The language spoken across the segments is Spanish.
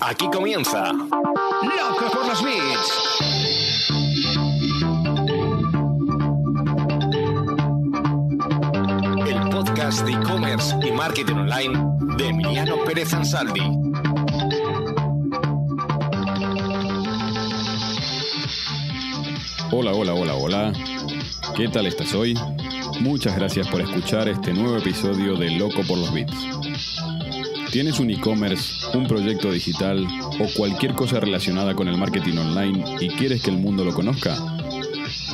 Aquí comienza Loco por los Beats. El podcast de e-commerce y marketing online de Emiliano Pérez Ansaldi. Hola. ¿Qué tal estás hoy? Muchas gracias por escuchar este nuevo episodio de Loco por los Beats. ¿Tienes un e-commerce, un proyecto digital o cualquier cosa relacionada con el marketing online y quieres que el mundo lo conozca?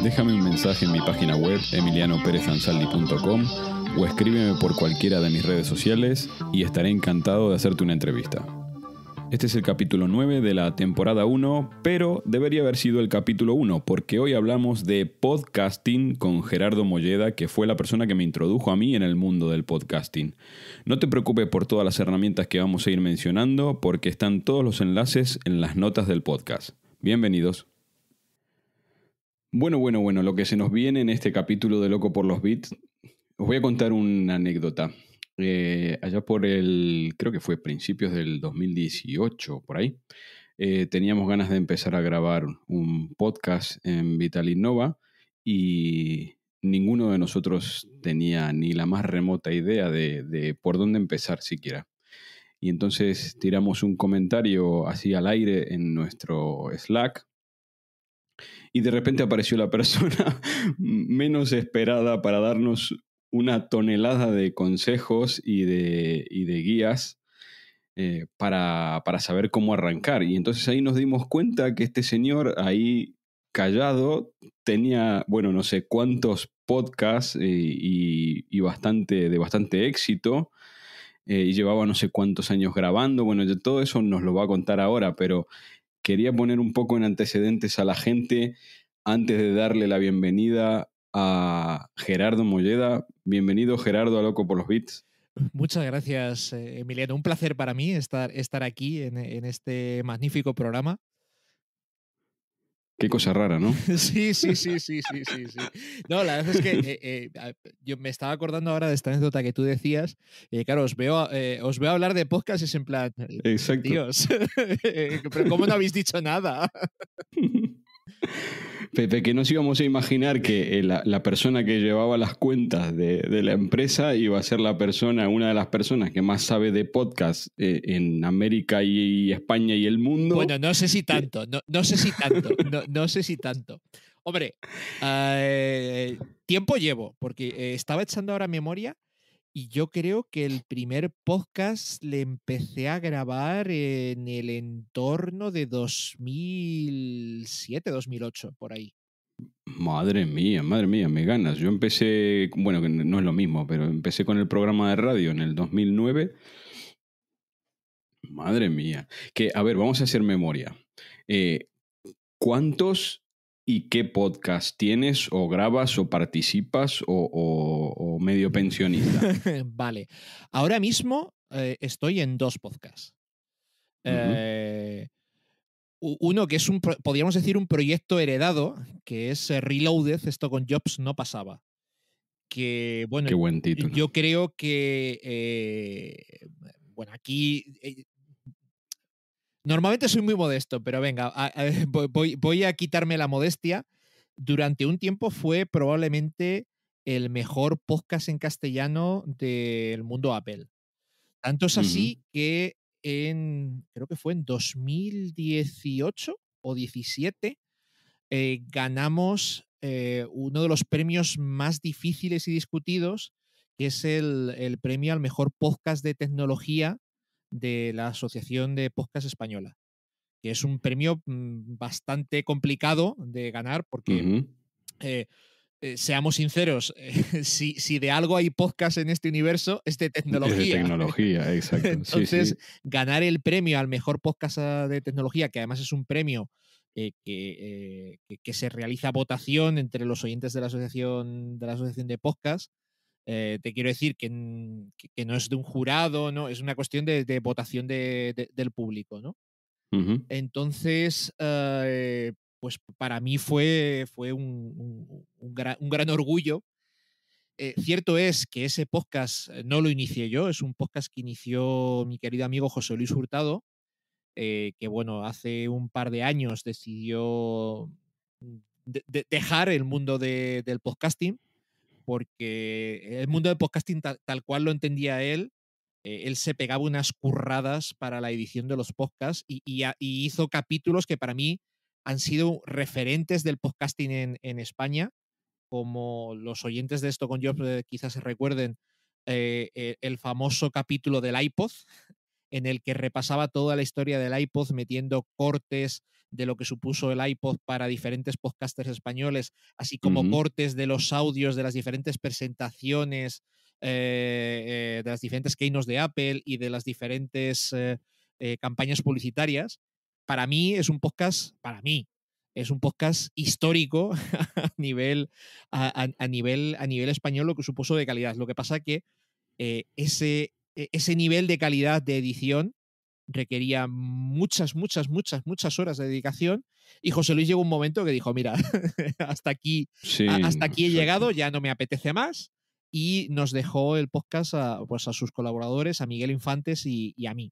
Déjame un mensaje en mi página web emilianoperezansaldi.com o escríbeme por cualquiera de mis redes sociales y estaré encantado de hacerte una entrevista. Este es el capítulo 9 de la temporada 1, pero debería haber sido el capítulo 1, porque hoy hablamos de podcasting con Gerardo Molleda, que fue la persona que me introdujo a mí en el mundo del podcasting. No te preocupes por todas las herramientas que vamos a ir mencionando, porque están todos los enlaces en las notas del podcast. Bienvenidos. Bueno, lo que se nos viene en este capítulo de Loco por los Beats, os voy a contar una anécdota. Allá por creo que fue principios del 2018, por ahí, teníamos ganas de empezar a grabar un podcast en Vital Innova y ninguno de nosotros tenía ni la más remota idea de por dónde empezar siquiera. Y entonces tiramos un comentario así al aire en nuestro Slack y de repente apareció la persona menos esperada para darnos una tonelada de consejos y de guías para saber cómo arrancar. Y entonces ahí nos dimos cuenta que este señor ahí callado tenía, bueno, no sé cuántos podcasts y de bastante éxito. Y llevaba no sé cuántos años grabando. Bueno, todo eso nos lo va a contar ahora, pero quería poner un poco en antecedentes a la gente antes de darle la bienvenida a Gerardo Molleda. Bienvenido, Gerardo, a Loco por los Beats. Muchas gracias, Emiliano. Un placer para mí estar aquí en este magnífico programa. Qué cosa rara, ¿no? Sí. No, la verdad es que yo me estaba acordando ahora de esta anécdota que tú decías. Claro, os veo hablar de podcast y es en plan, Exacto. Dios, pero ¿cómo no habéis dicho nada? Pepe, que nos íbamos a imaginar que la persona que llevaba las cuentas de la empresa iba a ser una de las personas que más sabe de podcast en América y España y el mundo. Bueno, no sé si tanto, no sé si tanto. Hombre, tiempo llevo, porque estaba echando ahora memoria y yo creo que el primer podcast le empecé a grabar en el entorno de 2007, 2008, por ahí. Madre mía, me ganas. Yo empecé, bueno, que no es lo mismo, pero empecé con el programa de radio en el 2009. Madre mía. Que, a ver, vamos a hacer memoria. ¿Cuántos y qué podcast tienes o grabas o participas o medio pensionista? Vale. Ahora mismo estoy en 2 podcasts. Uno que es podríamos decir un proyecto heredado, que es Reloaded, esto con Jobs no pasaba. Que, bueno, Qué buen título. yo creo que, bueno, aquí normalmente soy muy modesto, pero venga, voy a quitarme la modestia. Durante un tiempo fue probablemente el mejor podcast en castellano del mundo Apple. Tanto es así que creo que fue en 2018 o 17, ganamos uno de los premios más difíciles y discutidos, que es el premio al mejor podcast de tecnología de la Asociación de Podcast Española, que es un premio bastante complicado de ganar porque, seamos sinceros, si de algo hay podcast en este universo, es de tecnología. Es de tecnología, exacto. Entonces, sí. ganar el premio al mejor podcast de tecnología, que además es un premio que se realiza votación entre los oyentes de la asociación de podcast. Te quiero decir que no es de un jurado, ¿no? Es una cuestión de votación del público, ¿no? Entonces, pues para mí fue un gran orgullo. Cierto es que ese podcast no lo inicié yo, es un podcast que inició mi querido amigo José Luis Hurtado, que bueno, hace un par de años decidió dejar el mundo del podcasting, porque el mundo del podcasting tal cual lo entendía él se pegaba unas curradas para la edición de los podcasts y hizo capítulos que para mí han sido referentes del podcasting en España, como los oyentes de Esto con Jobs quizás se recuerden el famoso capítulo del iPod, en el que repasaba toda la historia del iPod metiendo cortes de lo que supuso el iPod para diferentes podcasters españoles, así como cortes de los audios de las diferentes presentaciones, de las diferentes keynotes de Apple y de las diferentes campañas publicitarias. Para mí es un podcast, histórico a nivel, a nivel español, lo que supuso de calidad. Lo que pasa que ese nivel de calidad de edición requería muchas horas de dedicación, y José Luis llegó un momento que dijo, mira, hasta aquí he llegado, ya no me apetece más, y nos dejó el podcast pues a sus colaboradores, a Miguel Infantes y a mí.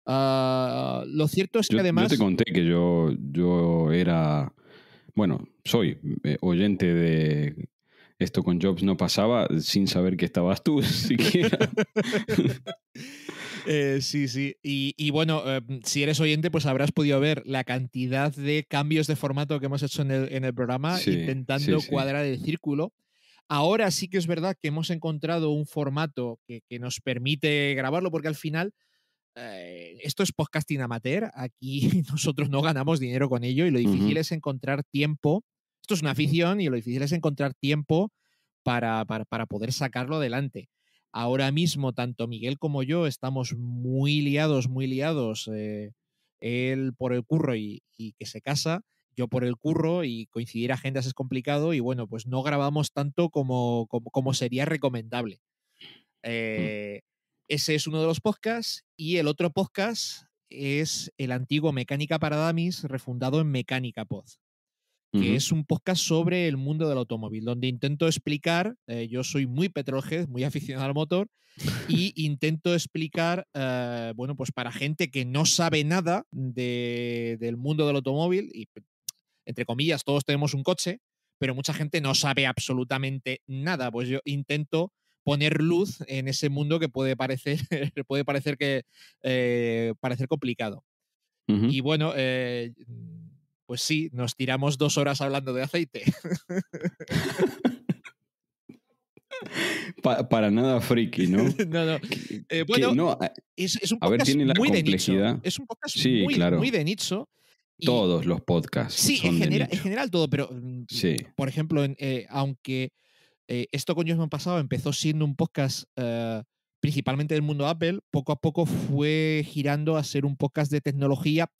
Lo cierto es que además... Yo te conté que yo era, bueno, soy oyente de Esto con Jobs No Pasaba sin saber que estabas tú siquiera. Sí. Y bueno, si eres oyente, pues habrás podido ver la cantidad de cambios de formato que hemos hecho en el programa, intentando cuadrar el círculo. Ahora sí que es verdad que hemos encontrado un formato que nos permite grabarlo, porque al final esto es podcasting amateur. Aquí nosotros no ganamos dinero con ello, y lo difícil es encontrar tiempo. Esto es una afición y lo difícil es encontrar tiempo para poder sacarlo adelante. Ahora mismo, tanto Miguel como yo estamos muy liados. Él por el curro y que se casa, yo por el curro, y coincidir agendas es complicado, y bueno, pues no grabamos tanto como sería recomendable. Ese es uno de los podcasts, y el otro podcast es el antiguo Mecánica para Dummies, refundado en Mecánica Pod, que es un podcast sobre el mundo del automóvil, donde intento explicar, yo soy muy petrolhead, muy aficionado al motor, y intento explicar, bueno, pues para gente que no sabe nada del mundo del automóvil, y entre comillas, todos tenemos un coche, pero mucha gente no sabe absolutamente nada. Pues yo intento poner luz en ese mundo que puede parecer parecer complicado. Y bueno, pues sí, nos tiramos 2 horas hablando de aceite. Para nada friki, ¿no? No. Bueno, es un podcast tiene la muy complejidad. de nicho. Es un podcast claro. muy de nicho. Todos los podcasts sí, son de nicho. En general todo, pero por ejemplo, aunque Esto con Jobs No Pasaba empezó siendo un podcast principalmente del mundo Apple, poco a poco fue girando a ser un podcast de tecnología,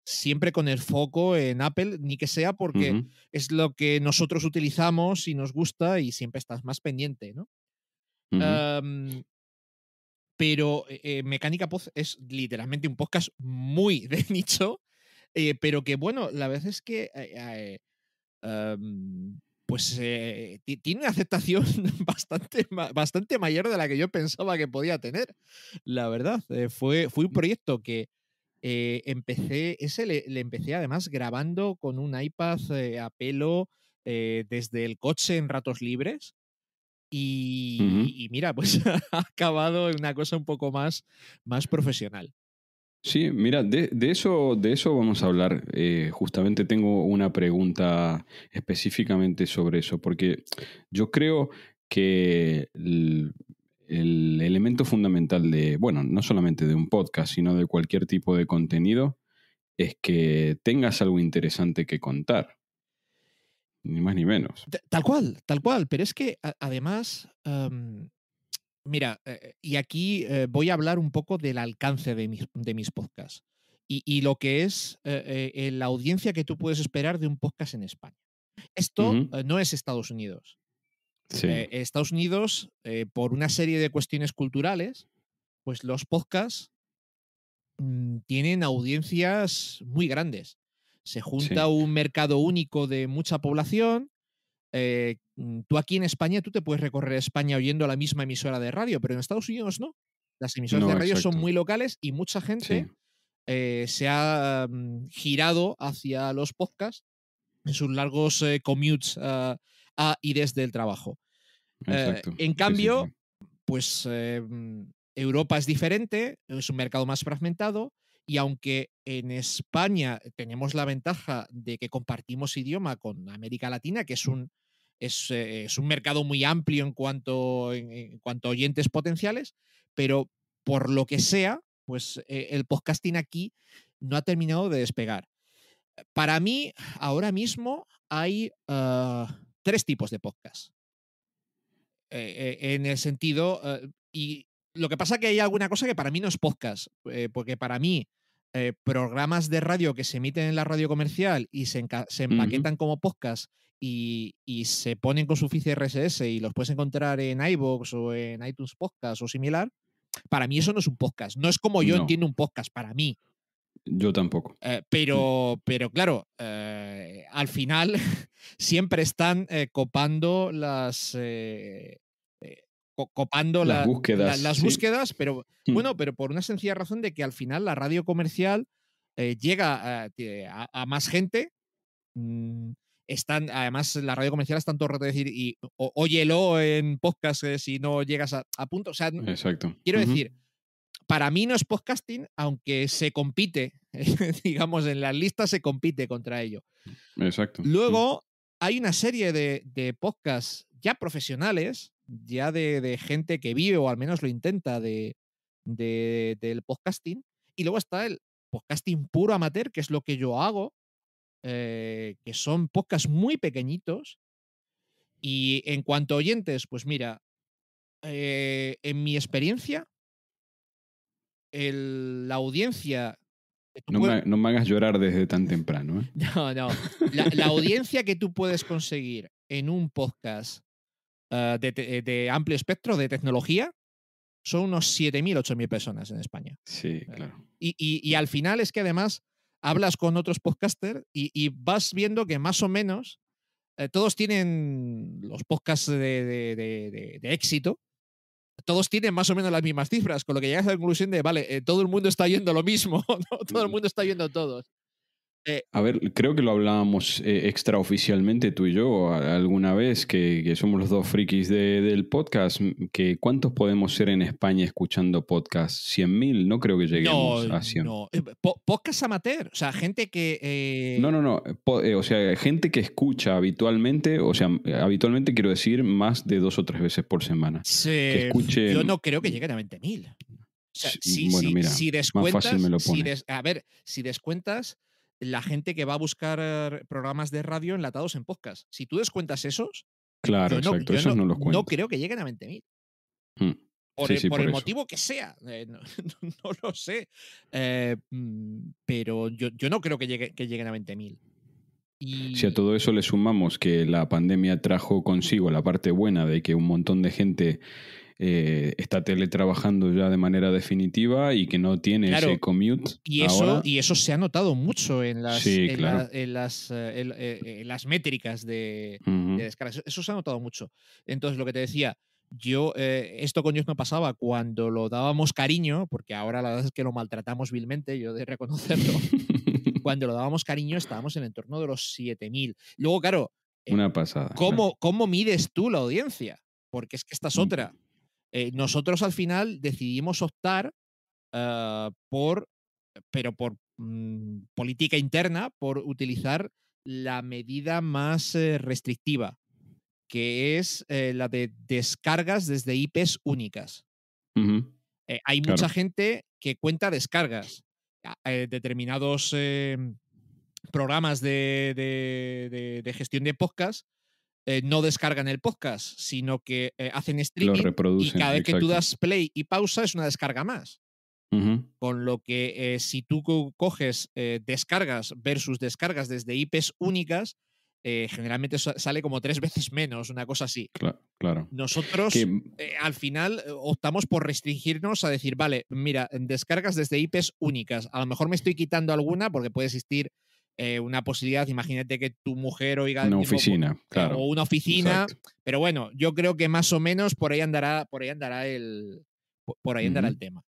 siempre con el foco en Apple, ni que sea porque es lo que nosotros utilizamos y nos gusta, y siempre estás más pendiente, ¿no? Pero Mecánica Pod es literalmente un podcast muy de nicho, pero que bueno, la verdad es que pues tiene una aceptación bastante mayor de la que yo pensaba que podía tener, la verdad. Fue un proyecto que le empecé además grabando con un iPad a pelo desde el coche en ratos libres. Y mira, pues ha acabado en una cosa un poco más profesional. Sí, mira, de eso vamos a hablar. Justamente tengo una pregunta específicamente sobre eso, porque yo creo que el elemento fundamental de, bueno, no solamente de un podcast, sino de cualquier tipo de contenido, es que tengas algo interesante que contar. Ni más ni menos. Tal cual. Pero es que además, mira, y aquí voy a hablar un poco del alcance de mis podcasts y lo que es la audiencia que tú puedes esperar de un podcast en España. Esto no es Estados Unidos. Sí. Estados Unidos, por una serie de cuestiones culturales, pues los podcasts tienen audiencias muy grandes. Se junta un mercado único de mucha población. Tú aquí en España, tú te puedes recorrer España oyendo la misma emisora de radio, pero en Estados Unidos no. Las emisoras de radio son muy locales, y mucha gente se ha girado hacia los podcasts en sus largos commutes a y desde el trabajo. Exacto. En Sí, cambio, sí. pues Europa es diferente, es un mercado más fragmentado y aunque en España tenemos la ventaja de que compartimos idioma con América Latina, que es un mercado muy amplio en cuanto a oyentes potenciales, pero por lo que sea, pues el podcasting aquí no ha terminado de despegar. Para mí, ahora mismo hay 3 tipos de podcast. En el sentido, y lo que pasa que hay alguna cosa que para mí no es podcast, porque para mí programas de radio que se emiten en la radio comercial y se empaquetan como podcast y se ponen con su feed RSS y los puedes encontrar en iVoox o en iTunes Podcast o similar, para mí eso no es un podcast. No es como yo No, entiendo un podcast, para mí. yo tampoco. Pero claro, al final siempre están copando copando Las búsquedas, las sí. búsquedas, pero bueno, pero por una sencilla razón de que al final la radio comercial llega a más gente. Además, la radio comercial está todo el rato de decir, y óyelo en podcast si no llegas a punto. O sea, Exacto. quiero decir, para mí no es podcasting, aunque se compite, digamos, en las listas se compite contra ello. Exacto. Luego hay una serie de podcasts ya profesionales, ya de gente que vive o al menos lo intenta del podcasting. Y luego está el podcasting puro amateur, que es lo que yo hago, que son podcasts muy pequeñitos. Y en cuanto a oyentes, pues mira, en mi experiencia, la audiencia que tú No me hagas llorar desde tan temprano. No. La audiencia que tú puedes conseguir en un podcast de amplio espectro de tecnología son unos 7.000, 8.000 personas en España. Sí, claro. Y al final es que además hablas con otros podcasters y vas viendo que más o menos todos tienen los podcasts de éxito. Todos tienen más o menos las mismas cifras, con lo que llegas a la conclusión de, vale, todo el mundo está oyendo lo mismo, ¿no? Todo el mundo está oyendo todos. A ver, creo que lo hablábamos extraoficialmente tú y yo alguna vez, que somos los dos frikis del podcast, que ¿cuántos podemos ser en España escuchando podcast? ¿100.000? No creo que lleguemos a 100. No. Podcast amateur, o sea, gente que... No. O sea, gente que escucha habitualmente, o sea, habitualmente quiero decir más de 2 o 3 veces por semana. Que escuche... Yo no creo que lleguen a 20.000. O sea, bueno, mira, si descuentas, más fácil me lo pone. Si descuentas la gente que va a buscar programas de radio enlatados en podcast. Si tú descuentas esos, claro, exacto, esos no los cuento. No creo que lleguen a 20.000. Por el motivo que sea. No lo sé. Pero yo no creo que lleguen a 20.000. Si a todo eso le sumamos que la pandemia trajo consigo la parte buena de que un montón de gente está teletrabajando ya de manera definitiva y que no tiene ese commute. Y eso se ha notado mucho en las métricas de descargas. Eso se ha notado mucho. Entonces, lo que te decía, yo, esto con Dios no pasaba cuando lo dábamos cariño, porque ahora la verdad es que lo maltratamos vilmente, yo de reconocerlo. Cuando lo dábamos cariño estábamos en el entorno de los 7.000. Luego, claro, una pasada. ¿Cómo mides tú la audiencia? Porque es que esta es otra. Nosotros al final decidimos optar por política interna, por utilizar la medida más restrictiva, que es la de descargas desde IPs únicas. Hay mucha gente que cuenta descargas. Determinados programas de gestión de podcast no descargan el podcast, sino que hacen streaming lo reproducen, y cada vez exacto. que tú das play y pausa es una descarga más. Con lo que si tú coges descargas versus descargas desde IPs únicas, generalmente sale como 3 veces menos, una cosa así. Claro. Nosotros al final optamos por restringirnos a decir, vale, mira, descargas desde IPs únicas. A lo mejor me estoy quitando alguna porque puede existir una posibilidad, imagínate que tu mujer oiga una oficina, claro. O una oficina, exacto. Pero bueno, yo creo que más o menos por ahí andará el tema.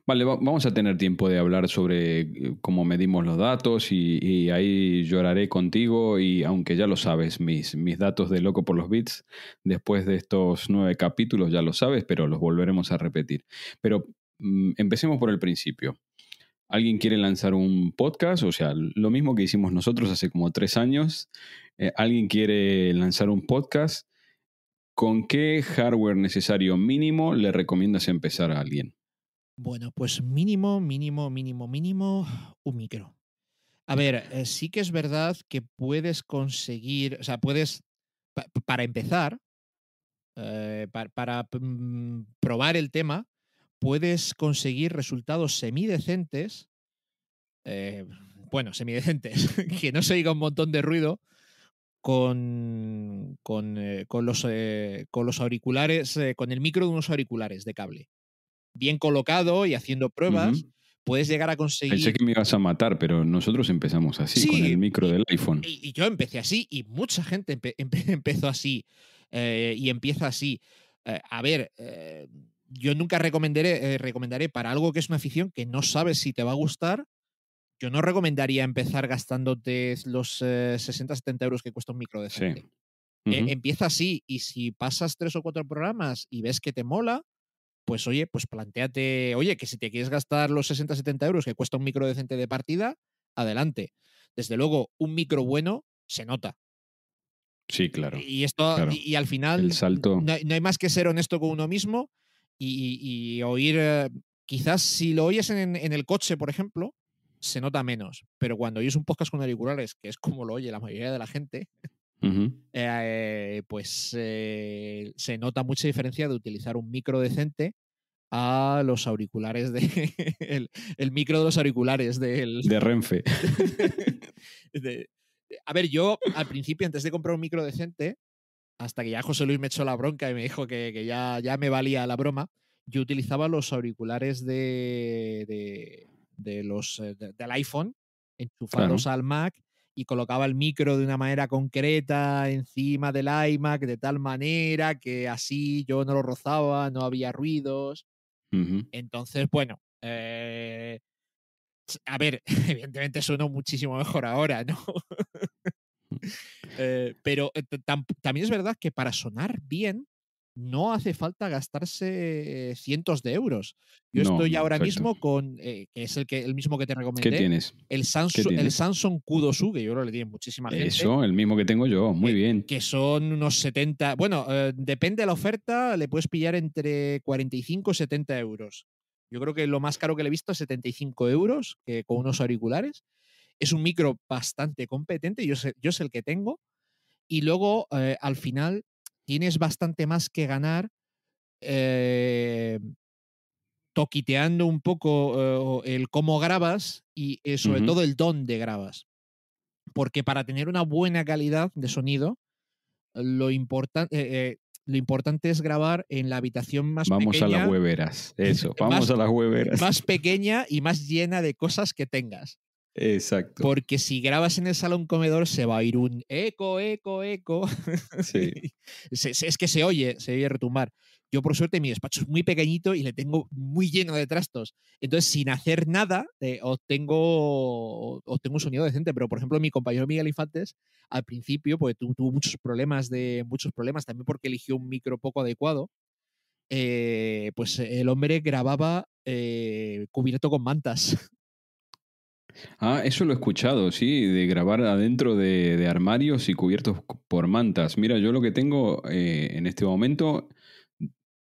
Vale, vamos a tener tiempo de hablar sobre cómo medimos los datos y ahí lloraré contigo y aunque ya lo sabes, mis datos de Loco por los Bits, después de estos 9 capítulos ya lo sabes, pero los volveremos a repetir. Pero empecemos por el principio. ¿Alguien quiere lanzar un podcast? O sea, lo mismo que hicimos nosotros hace como 3 años. ¿Alguien quiere lanzar un podcast? ¿Con qué hardware necesario mínimo le recomiendas empezar a alguien? Bueno, pues mínimo, un micro. A ver, sí que es verdad que puedes conseguir, o sea, para empezar, para probar el tema, puedes conseguir resultados semidecentes, bueno, semidecentes, que no se oiga un montón de ruido, con los auriculares, con el micro de unos auriculares de cable. Bien colocado y haciendo pruebas, Ujú. puedes llegar a Pensé conseguir. que me ibas a matar, pero nosotros empezamos así, con el Sí, micro del iPhone. y yo empecé así, y mucha gente empezó así, y empieza así. A ver, yo nunca recomendaré para algo que es una afición que no sabes si te va a gustar. Yo no recomendaría empezar gastándote los 60-70 euros que cuesta un micro Sí. decente. Ujú. Empieza así, y si pasas 3 o 4 programas y ves que te mola, pues oye, pues plantéate, oye, que si te quieres gastar los 60-70 euros que cuesta un micro decente de partida, adelante. Desde luego, un micro bueno se nota. Sí, claro. Y esto, Claro. y al El final, salto. no hay más que ser honesto con uno mismo y oír, quizás si lo oyes en el coche, por ejemplo, se nota menos. Pero cuando oyes un podcast con auriculares, que es como lo oye la mayoría de la gente, Ujú. pues se nota mucha diferencia de utilizar un micro decente a los auriculares el micro de los auriculares del. De Renfe. de- a ver, yo al principio, antes de comprar un micro decente, hasta que ya José Luis me echó la bronca y me dijo que ya me valía la broma, yo utilizaba los auriculares del iPhone Claro. enchufados al Mac y colocaba el micro de una manera concreta encima del iMac, de tal manera que así yo no lo rozaba, no había ruidos. Ujú. Entonces, bueno, a ver, evidentemente sueno muchísimo mejor ahora, ¿no? Pero también es verdad que para sonar bien no hace falta gastarse cientos de euros. Yo No, estoy no, ahora exacto. mismo con, que es el mismo que te ¿Qué recomendé, tienes? el ¿Qué El tienes? Samsung Q2U, que yo creo que le tiene muchísima gente, Eso, el mismo que tengo yo. Muy bien. que son unos 70, bueno, depende de la oferta, le puedes pillar entre 45 y 70 euros. Yo creo que lo más caro que le he visto es 75 euros, que con unos auriculares. Es un micro bastante competente, yo sé el que tengo. Y luego, al final, tienes bastante más que ganar eh, toquiteando un poco el cómo grabas y sobre Ujú. todo el dónde grabas. Porque para tener una buena calidad de sonido, lo, lo importante es grabar en la habitación Vamos a las hueveras. Eso, vamos más, a las hueveras. más pequeña y más llena de cosas que tengas. Exacto. Porque si grabas en el salón comedor se va a ir un eco, eco, eco. Sí. Es que se oye retumbar. Yo, por suerte, mi despacho es muy pequeñito y le tengo muy lleno de trastos. Entonces, sin hacer nada, obtengo un sonido decente. Pero, por ejemplo, mi compañero Miguel Infantes, al principio, pues tuvo muchos problemas, también porque eligió un micro poco adecuado. Pues el hombre grababa cubierto con mantas. Ah, eso lo he escuchado, sí, de grabar adentro de armarios y cubiertos por mantas. Mira, yo lo que tengo en este momento,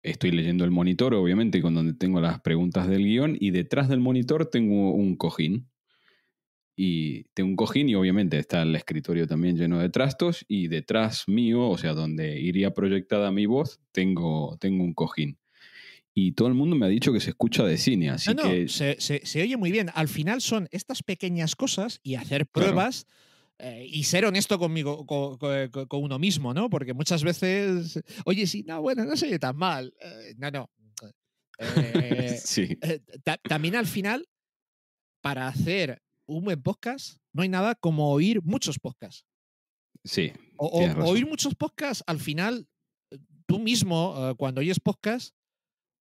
estoy leyendo el monitor, obviamente, con donde tengo las preguntas del guión, y detrás del monitor tengo un cojín. Y tengo un cojín y obviamente está el escritorio también lleno de trastos y detrás mío, o sea, donde iría proyectada mi voz, tengo un cojín. Y todo el mundo me ha dicho que se escucha de cine, No, así no, que, se oye muy bien. Al final son estas pequeñas cosas y hacer claro, pruebas y ser honesto conmigo, con uno mismo, ¿no? Porque muchas veces, oye, sí, no, bueno, no se oye tan mal. No. Eh, sí, También al final, para hacer un buen podcast, no hay nada como oír muchos podcasts. sí, tienes Oír razón. muchos podcasts, al final, tú mismo, cuando oyes podcast,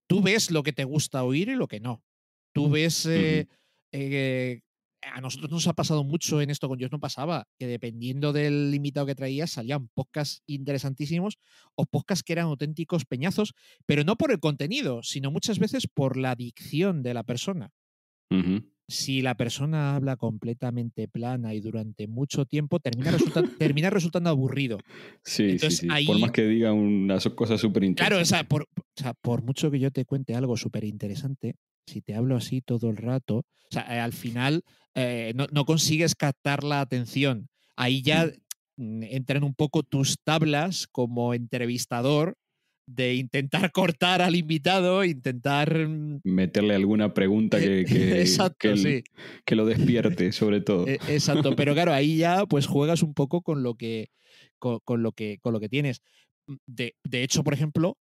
tú ves lo que te gusta oír y lo que no. tú ves... Ujú. A nosotros nos ha pasado mucho en esto, con Dios no pasaba, que dependiendo del invitado que traías salían podcasts interesantísimos o podcasts que eran auténticos peñazos, pero no por el contenido, sino muchas veces por la dicción de la persona. Ujú. Si la persona habla completamente plana y durante mucho tiempo, termina resultando aburrido. Sí, sí, Entonces sí. Por más ahí, que diga unas cosas súper claro, interesantes. por mucho que yo te cuente algo súper interesante, si te hablo así todo el rato, o sea, al final no consigues captar la atención. Ahí ya entran un poco tus tablas como entrevistador de intentar cortar al invitado, intentar... Meterle alguna pregunta exacto, sí. que lo despierte, sobre todo. Exacto, pero claro, ahí ya pues juegas un poco con lo que, con lo que tienes. De hecho, por ejemplo,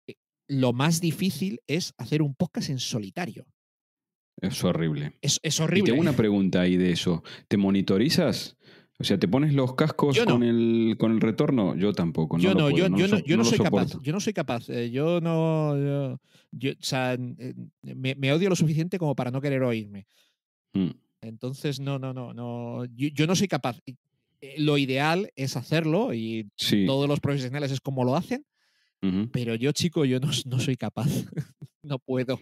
eh, lo más difícil es hacer un podcast en solitario. Es horrible. Es Y tengo horrible. una pregunta ahí de eso. ¿Te monitorizas? O sea, ¿te pones los cascos Yo no. con el retorno? Yo tampoco, no Yo lo no, puedo, yo no no lo soy capaz. soporto. Yo no soy capaz. Yo no. O sea, me odio lo suficiente como para no querer oírme. Mm, Entonces, no. Yo no soy capaz. Lo ideal es hacerlo y sí. todos los profesionales es como lo hacen, Ujú. pero yo, chico, yo no soy capaz. No puedo.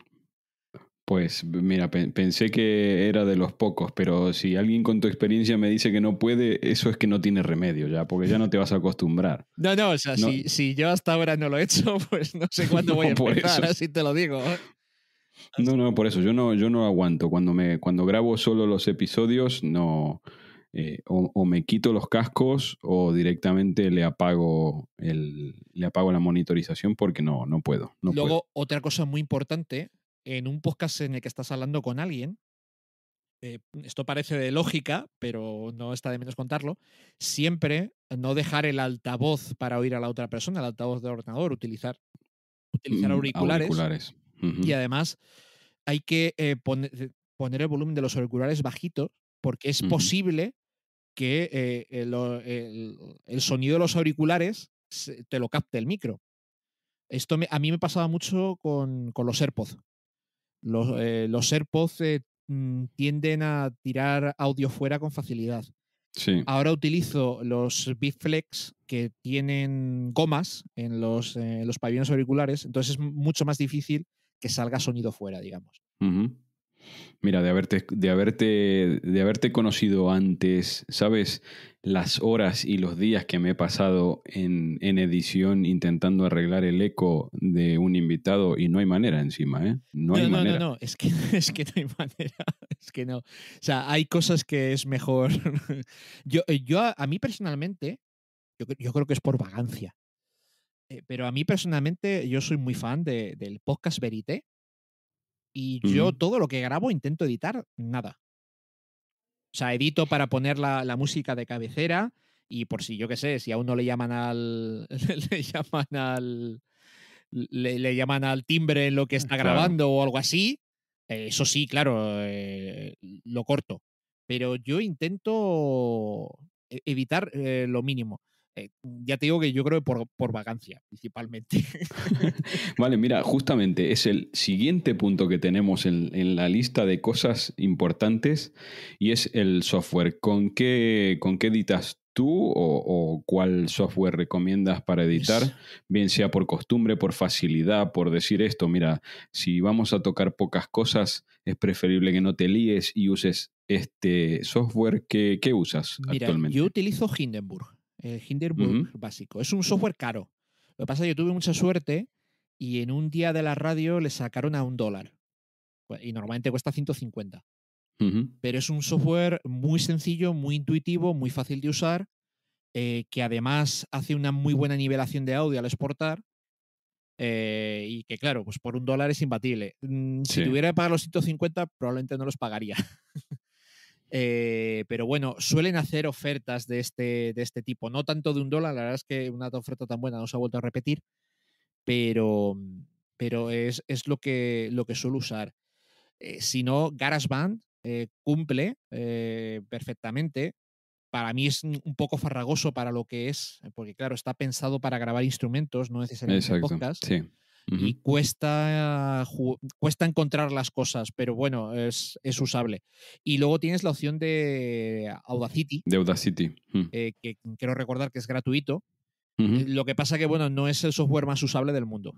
Pues mira, pensé que era de los pocos, pero si alguien con tu experiencia me dice que no puede, eso es que no tiene remedio ya, porque ya no te vas a acostumbrar. No, o sea, No, si yo hasta ahora no lo he hecho, pues no sé cuándo voy a no por empezar, eso. así te lo digo. No, por eso. Yo no aguanto. Cuando grabo solo los episodios, no. O me quito los cascos o directamente le apago la monitorización porque no puedo. No puedo. Luego, otra cosa muy importante, en un podcast en el que estás hablando con alguien, esto parece de lógica, pero no está de menos contarlo, siempre no dejar el altavoz para oír a la otra persona, el altavoz de ordenador, utilizar auriculares Auriculares. y Ujú, además hay que poner el volumen de los auriculares bajito porque es ujú. posible que el sonido de los auriculares te lo capte el micro. A mí me pasaba mucho con los AirPods. Los AirPods tienden a tirar audio fuera con facilidad. Sí. Ahora utilizo los Beatflex que tienen gomas en los pabellones auriculares, entonces es mucho más difícil que salga sonido fuera, digamos. Ujú. Mira, de haberte conocido antes, ¿sabes? Las horas y los días que me he pasado en edición intentando arreglar el eco de un invitado y no hay manera encima, ¿eh? No hay manera. No, es que, es que no hay manera, es que no. O sea, hay cosas que es mejor. A mí personalmente, yo creo que es por vagancia, pero a mí personalmente yo soy muy fan del podcast Verité y yo Ujú. todo lo que grabo intento editar nada. O sea, edito para poner la música de cabecera y por si, yo qué sé, si aún no le llaman al. Le llaman al timbre en lo que está Claro. grabando o algo así, eso sí, claro, lo corto. Pero yo intento evitar lo mínimo. Ya te digo que yo creo que por vagancia, principalmente. Vale, mira, justamente es el siguiente punto que tenemos en la lista de cosas importantes y es el software. Con qué editas tú o cuál software recomiendas para Pues editar? Bien sea por costumbre, por facilidad, por decir esto, mira, si vamos a tocar pocas cosas, es preferible que no te líes y uses este software. ¿Qué usas mira, yo actualmente? utilizo Hindenburg, Hindenburg Ujú, básico. Es un software caro. Lo que pasa es que yo tuve mucha suerte y en un día de la radio le sacaron a $1. Y normalmente cuesta 150. ujú, Pero es un software muy sencillo, muy intuitivo, muy fácil de usar, que además hace una muy buena nivelación de audio al exportar. Y que claro, pues por $1 es imbatible. Si sí. tuviera que pagar los 150, probablemente no los pagaría. Pero bueno, suelen hacer ofertas de este tipo. No tanto de $1, la verdad es que una oferta tan buena no se ha vuelto a repetir, pero, pero es lo que suelo usar. Si no, GarageBand cumple perfectamente. Para mí es un poco farragoso para lo que es, porque claro, está pensado para grabar instrumentos, no necesariamente Exacto, podcast, sí. y Ujú. cuesta encontrar las cosas, pero bueno, es usable. Y luego tienes la opción de Audacity, De Audacity. que quiero recordar que es gratuito. Ujú. Lo que pasa que, bueno, no es el software más usable del mundo.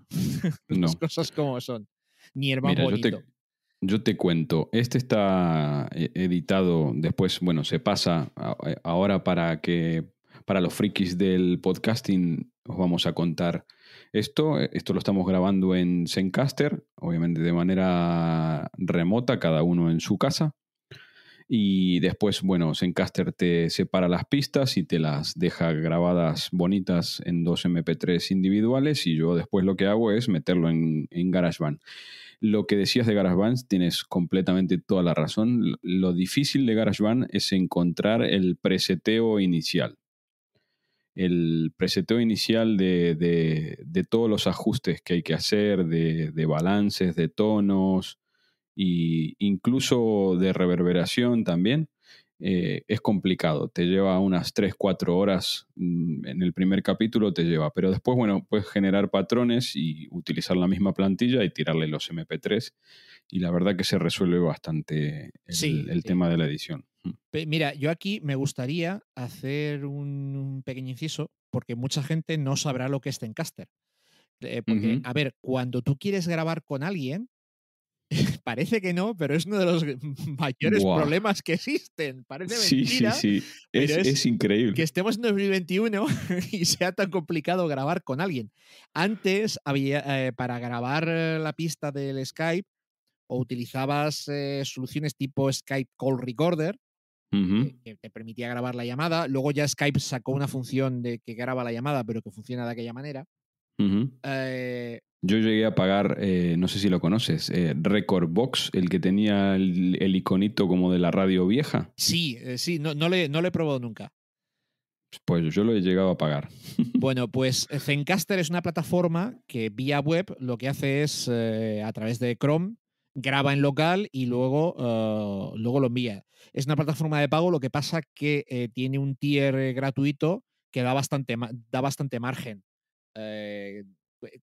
Las No. cosas como son. Ni el más Mira, bonito. yo te cuento. Este está editado después, bueno, se pasa ahora para los frikis del podcasting os vamos a contar esto. Esto lo estamos grabando en Zencaster, obviamente de manera remota, cada uno en su casa. Y después, bueno, Zencaster te separa las pistas y te las deja grabadas bonitas en dos MP3 individuales y yo después lo que hago es meterlo en GarageBand. Lo que decías de GarageBand tienes completamente toda la razón. Lo difícil de GarageBand es encontrar el preseteo inicial. El preseteo inicial de todos los ajustes que hay que hacer, de balances, de tonos e incluso de reverberación también, es complicado. Te lleva unas 3 4 horas. En el primer capítulo te lleva, pero después, bueno, puedes generar patrones y utilizar la misma plantilla y tirarle los MP3. Y la verdad que se resuelve bastante Sí, el sí. tema de la edición. Mira, yo aquí me gustaría hacer un pequeño inciso, porque mucha gente no sabrá lo que es Zencaster. Porque, Ujú. a ver, cuando tú quieres grabar con alguien, parece que no, pero es uno de los mayores Buah. problemas que existen. Parece Sí, sí, mentira, sí. pero es Es que increíble. estemos en 2021 y sea tan complicado grabar con alguien. Antes, había, para grabar la pista del Skype, o utilizabas soluciones tipo Skype Call Recorder, Ujú, que te permitía grabar la llamada. Luego ya Skype sacó una función de que graba la llamada, pero que funciona de aquella manera. ujú. Eh, Yo llegué a pagar, no sé si lo conoces, Recordbox, el que tenía el iconito como de la radio vieja. sí, sí, no lo he probado nunca. Pues yo lo he llegado a pagar. Bueno, pues Zencaster es una plataforma que vía web lo que hace es, a través de Chrome, graba en local y luego lo envía. Es una plataforma de pago, lo que pasa que tiene un tier gratuito que da bastante margen. Eh,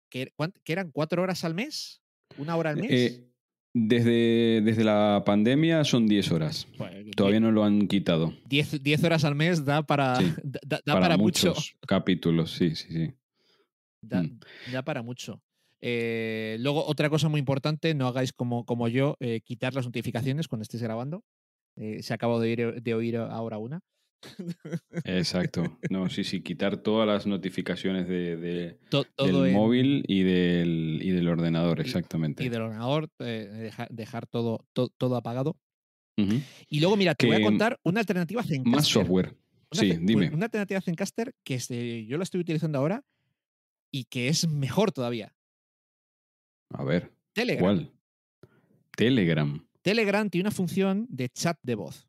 ¿Qué eran? ¿4 horas al mes? ¿1 hora al mes? Eh, desde la pandemia son 10 horas. Pues, Todavía no lo han quitado. 10 horas al mes da para, Sí, da para para mucho. muchos capítulos, sí, sí, sí. Da, Mm. da para mucho. Luego, otra cosa muy importante, no hagáis como yo, quitar las notificaciones cuando estéis grabando. Se acabo de oír ahora una. Exacto. No, sí, sí, quitar todas las notificaciones del Todo móvil en. y del ordenador, Y, y exactamente. del ordenador, dejar todo apagado. Ujú. Y luego, mira, te voy a Que contar una alternativa a más Zencaster. software. Una, Sí, ce- pues, dime. una alternativa a Zencaster que yo la estoy utilizando ahora y que es mejor todavía. A ver, Telegram. ¿cuál? Telegram. Telegram tiene una función de chat de voz.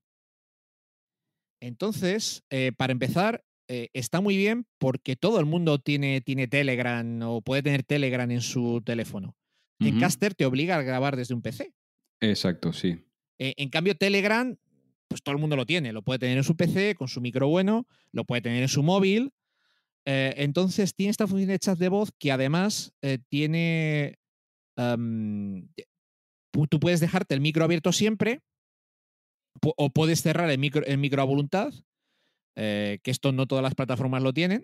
Entonces, para empezar, está muy bien porque todo el mundo tiene Telegram o puede tener Telegram en su teléfono. Ujú. Zencaster te obliga a grabar desde un PC. Exacto, sí. En cambio, Telegram, pues todo el mundo lo tiene. Lo puede tener en su PC, con su micro bueno, lo puede tener en su móvil. Entonces, tiene esta función de chat de voz que además tiene. am, Tú puedes dejarte el micro abierto siempre o puedes cerrar el micro a voluntad, que esto no todas las plataformas lo tienen.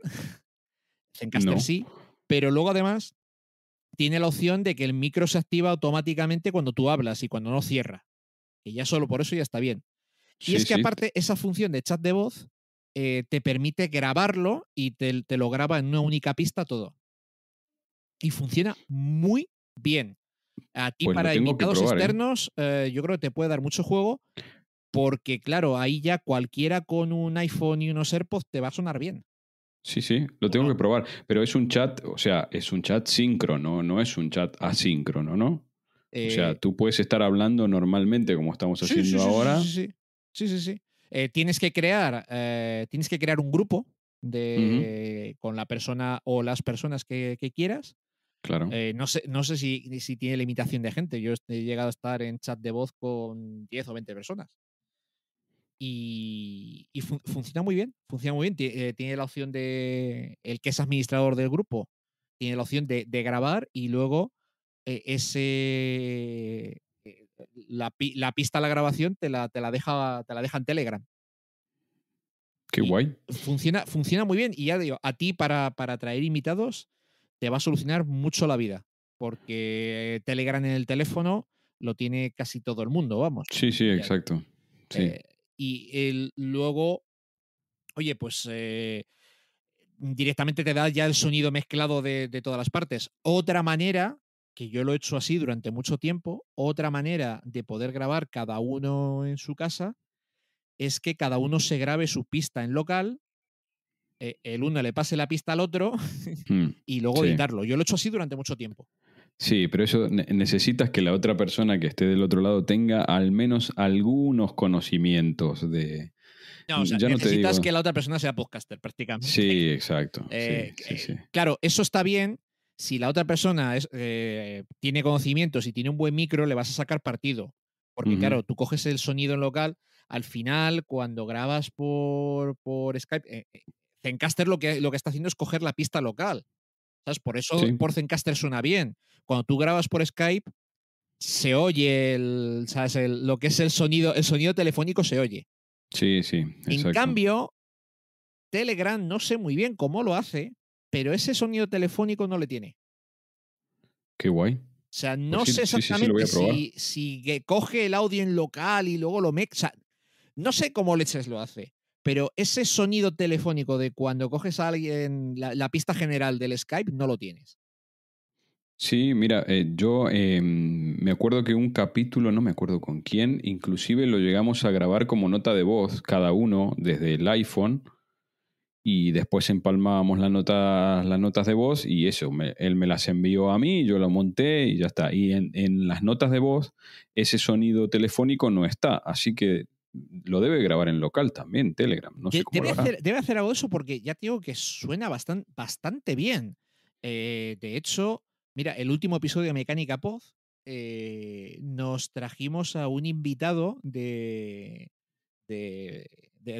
Zencaster No. sí, pero luego además tiene la opción de que el micro se activa automáticamente cuando tú hablas y cuando no cierra. Y ya solo por eso ya está bien. Y Sí, es que sí. aparte esa función de chat de voz te permite grabarlo y te lo graba en una única pista todo. Y funciona muy bien. A ti Pues lo para tengo que invitados probar, ¿eh? externos yo creo que te puede dar mucho juego porque claro, ahí ya cualquiera con un iPhone y unos AirPods te va a sonar bien. Sí, sí, lo tengo Bueno, que probar. Pero es un chat, o sea, es un chat síncrono, no es un chat asíncrono, ¿no? O sea, eh, tú puedes estar hablando normalmente como estamos sí, sí, haciendo sí, sí, sí, ahora. sí, sí. Sí, sí, sí. Tienes que crear un grupo Ujú, con la persona o las personas que quieras. claro. No sé si tiene limitación de gente. Yo he llegado a estar en chat de voz con 10 o 20 personas. Y funciona muy bien. Funciona muy bien. Tiene la opción de el que es administrador del grupo. tiene la opción de grabar y luego la pista a la grabación te la deja en Telegram. Qué Y guay. funciona muy bien. Y ya digo, a ti para traer invitados te va a solucionar mucho la vida. Porque Telegram en el teléfono lo tiene casi todo el mundo, vamos. Sí, sí, exacto. Sí. Y luego, oye, pues directamente te da ya el sonido mezclado de todas las partes. Otra manera, que yo lo he hecho así durante mucho tiempo, otra manera de poder grabar cada uno en su casa es que cada uno se grabe su pista en local, el uno le pase la pista al otro y luego Sí. editarlo. Yo lo he hecho así durante mucho tiempo. Sí, pero eso necesitas que la otra persona que esté del otro lado tenga al menos algunos conocimientos de... No, o sea, Ya no te necesitas digo... que la otra persona sea podcaster, prácticamente. Sí, exacto. Sí. Claro, eso está bien. Si la otra persona tiene conocimientos y tiene un buen micro, le vas a sacar partido. Porque, claro, tú coges el sonido en local, al final, cuando grabas por Skype, Zencaster lo que está haciendo es coger la pista local. ¿Sabes? Por eso Sí. por Zencaster suena bien. Cuando tú grabas por Skype, se oye ¿sabes? Lo que es el sonido telefónico se oye. Sí, exacto. En cambio, Telegram no sé muy bien cómo lo hace, pero ese sonido telefónico no le tiene. Qué guay. O sea, no Pues sé sí, lo exactamente voy a probar. si coge el audio en local y luego lo mezcla. O sea, no sé cómo leches lo hace, pero ese sonido telefónico de cuando coges a alguien la pista general del Skype no lo tienes. Sí, mira, yo me acuerdo que un capítulo, no me acuerdo con quién, inclusive lo llegamos a grabar como nota de voz, cada uno desde el iPhone, y después empalmábamos las notas de voz y eso, él me las envió a mí, yo lo monté y ya está. Y en las notas de voz ese sonido telefónico no está, así que lo debe grabar en local también, Telegram, no sé cómo lo hará. Debe hacer algo de eso porque ya te digo que suena bastante bien. De hecho, mira, el último episodio de Mecánica Pod nos trajimos a un invitado de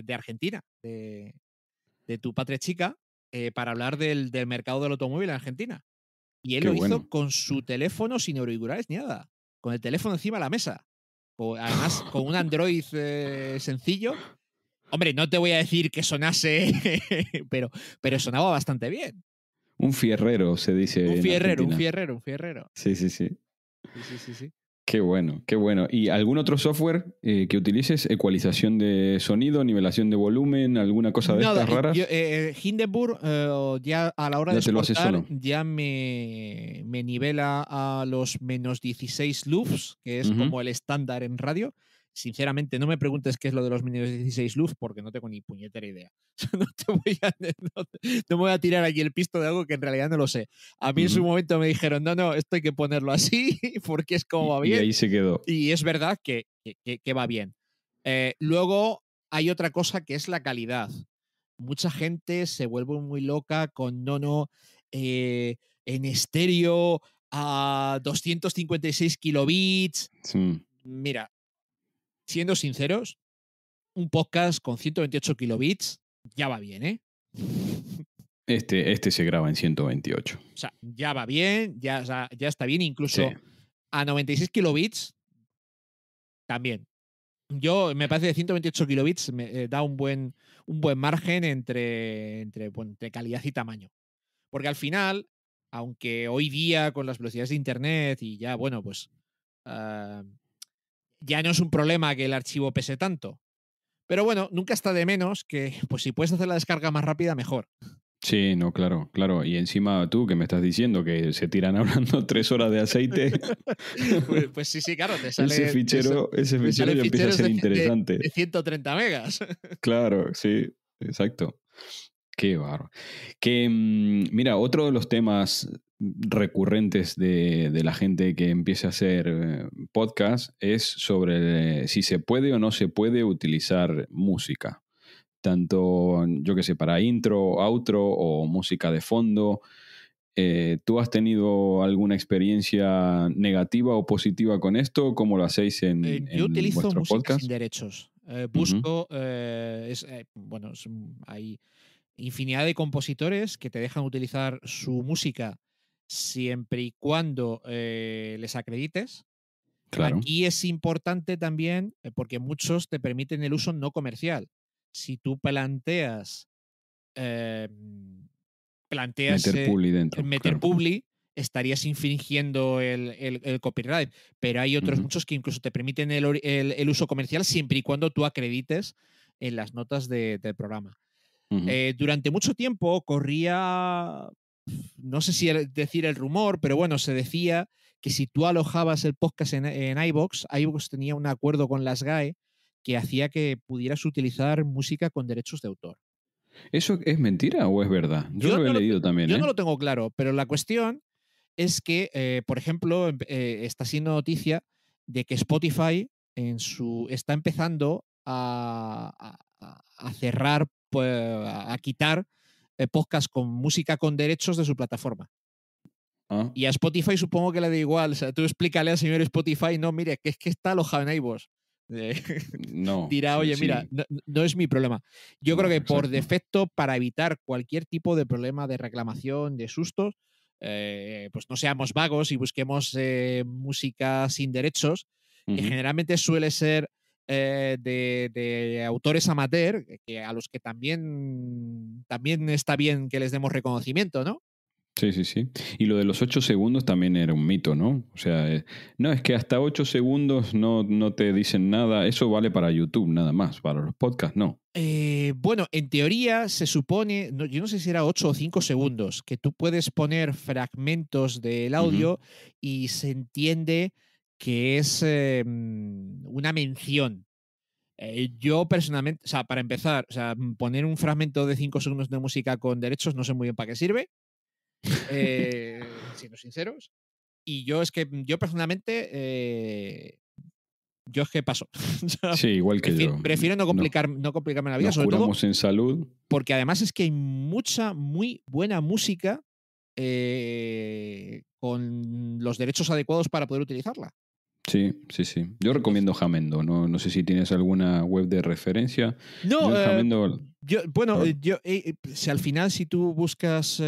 Argentina, de tu patria chica, para hablar del mercado del automóvil en Argentina. Y él Qué lo hizo bueno. con su teléfono sin auriculares ni nada, con el teléfono encima de la mesa. Además, con un Android sencillo. Hombre, no te voy a decir que sonase, pero sonaba bastante bien. Un fierrero se dice en Argentina. Un fierrero. Sí. Sí. Qué bueno, qué bueno. ¿Y algún otro software que utilices? ¿Ecualización de sonido, nivelación de volumen, alguna cosa de estas raras? Hindenburg ya a la hora de Ya te lo hace exportar solo. ya me nivela a los menos 16 loops, que es como el estándar en radio. Sinceramente, no me preguntes qué es lo de los menos 16 loops porque no tengo ni puñetera idea. No me voy a tirar aquí el pisto de algo que en realidad no lo sé. A mí en su momento me dijeron, no, esto hay que ponerlo así porque es como va bien. Y ahí se quedó. Y es verdad que va bien. Luego hay otra cosa que es la calidad. Mucha gente se vuelve muy loca con en estéreo a 256 kilobits. Sí. Mira, siendo sinceros, un podcast con 128 kilobits ya va bien, ¿eh? Este se graba en 128. O sea, ya va bien, ya está bien, incluso Sí. a 96 kilobits también. Yo me parece que 128 kilobits me da un buen margen entre calidad y tamaño. Porque al final, aunque hoy día con las velocidades de internet y ya, bueno, pues ya no es un problema que el archivo pese tanto. Pero bueno, nunca está de menos que, pues si puedes hacer la descarga más rápida, mejor. Sí, no, claro. Y encima tú que me estás diciendo que se tiran hablando 3 horas de aceite. Pues sí, claro, te sale. Ese fichero ya empieza a ser interesante. De 130 megas. Claro, sí, exacto. Qué bárbaro. Mira, otro de los temas recurrentes de la gente que empieza a hacer podcast es sobre si se puede o no se puede utilizar música. Tanto, yo qué sé, para intro, outro o música de fondo. ¿Tú has tenido alguna experiencia negativa o positiva con esto? ¿Cómo lo hacéis Yo en utilizo vuestro música podcast? sin derechos. Busco, hay infinidad de compositores que te dejan utilizar su música siempre y cuando les acredites. Claro. Aquí es importante también porque muchos te permiten el uso no comercial. Si tú planteas eh, Meter publi dentro, meter claro. publi, estarías infringiendo el copyright. Pero hay otros muchos que incluso te permiten el uso comercial siempre y cuando tú acredites en las notas del programa. Durante mucho tiempo corría, no sé si decir el rumor, pero bueno, se decía que si tú alojabas el podcast en iVoox, iVoox tenía un acuerdo con las GAE que hacía que pudieras utilizar música con derechos de autor. ¿Eso es mentira o es verdad? Yo lo he leído también, Yo no lo tengo claro, pero la cuestión es que, por ejemplo, está siendo noticia de que Spotify está empezando a cerrar, pues, a quitar podcasts con música con derechos de su plataforma. Ah, Y a Spotify supongo que le da igual. O sea, tú explícale al señor Spotify, no, mire, que es que está alojado en iVoox. no. Dirá, oye, Sí, mira, no es mi problema. Yo creo no, que por exacto. defecto, para evitar cualquier tipo de problema de reclamación, de sustos, pues no seamos vagos y busquemos música sin derechos, que generalmente suele ser de autores amateur, que a los que también está bien que les demos reconocimiento, ¿no? Sí, sí, sí. Y lo de los 8 segundos también era un mito, ¿no? O sea, no, es que hasta 8 segundos no te dicen nada. Eso vale para YouTube nada más, para los podcasts no. Bueno, en teoría se supone, yo no sé si era 8 o 5 segundos, que tú puedes poner fragmentos del audio y se entiende que es una mención. Yo personalmente, o sea, para empezar, o sea, poner un fragmento de 5 segundos de música con derechos no sé muy bien para qué sirve, siendo sinceros. Y yo personalmente, yo es que paso. O sea, Sí, igual que yo. prefiero no complicarme la vida, Nos sobre todo curamos en salud. porque además es que hay mucha, muy buena música con los derechos adecuados para poder utilizarla. Sí, sí, sí. Yo Entonces, recomiendo Jamendo. No sé si tienes alguna web de referencia. no, Yo en Jamendo... si al final si tú buscas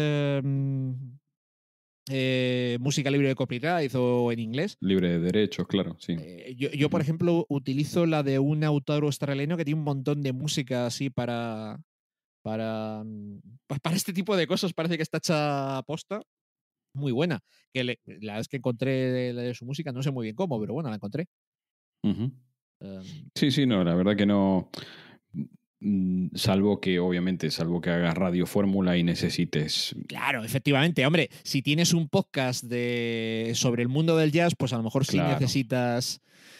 música libre de copyright o en inglés, Libre de derechos, claro, sí. yo por ejemplo, utilizo la de un autor australiano que tiene un montón de música así para este tipo de cosas. Parece que está hecha a posta. Muy buena. La verdad es que encontré de su música, no sé muy bien cómo, pero bueno, la encontré. Ujú. Um, Sí, sí, no, la verdad que no. Salvo que, obviamente, salvo que hagas radio fórmula y necesites. claro, efectivamente. Hombre, si tienes un podcast sobre el mundo del jazz, pues a lo mejor Claro.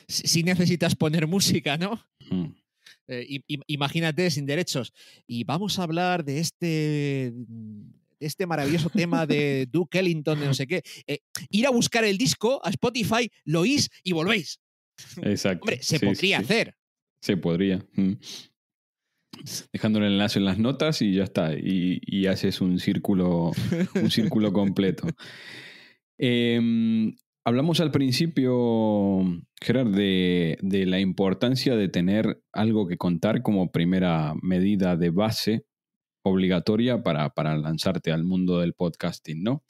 sí necesitas poner música, ¿no? Mm. Imagínate sin derechos. Y vamos a hablar de este maravilloso tema de Duke Ellington, de no sé qué. Ir a buscar el disco a Spotify, lo oís y volvéis. Exacto. Hombre, se Sí, podría sí. hacer. Se podría. Dejando el enlace en las notas y ya está. Y haces un círculo completo. Hablamos al principio, Gerard, de la importancia de tener algo que contar como primera medida de base obligatoria para lanzarte al mundo del podcasting, ¿no?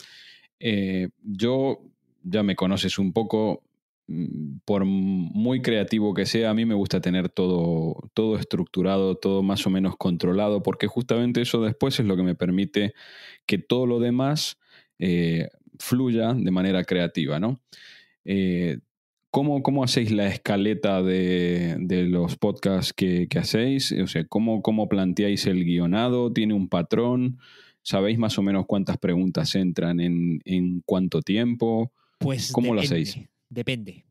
Yo, ya me conoces un poco, por muy creativo que sea, a mí me gusta tener todo estructurado, todo más o menos controlado, porque justamente eso después es lo que me permite que todo lo demás fluya de manera creativa, ¿no? Eh, ¿Cómo hacéis la escaleta de los podcasts que hacéis? O sea, ¿cómo planteáis el guionado? ¿Tiene un patrón? ¿Sabéis más o menos cuántas preguntas entran en cuánto tiempo? Pues ¿Cómo lo hacéis? depende.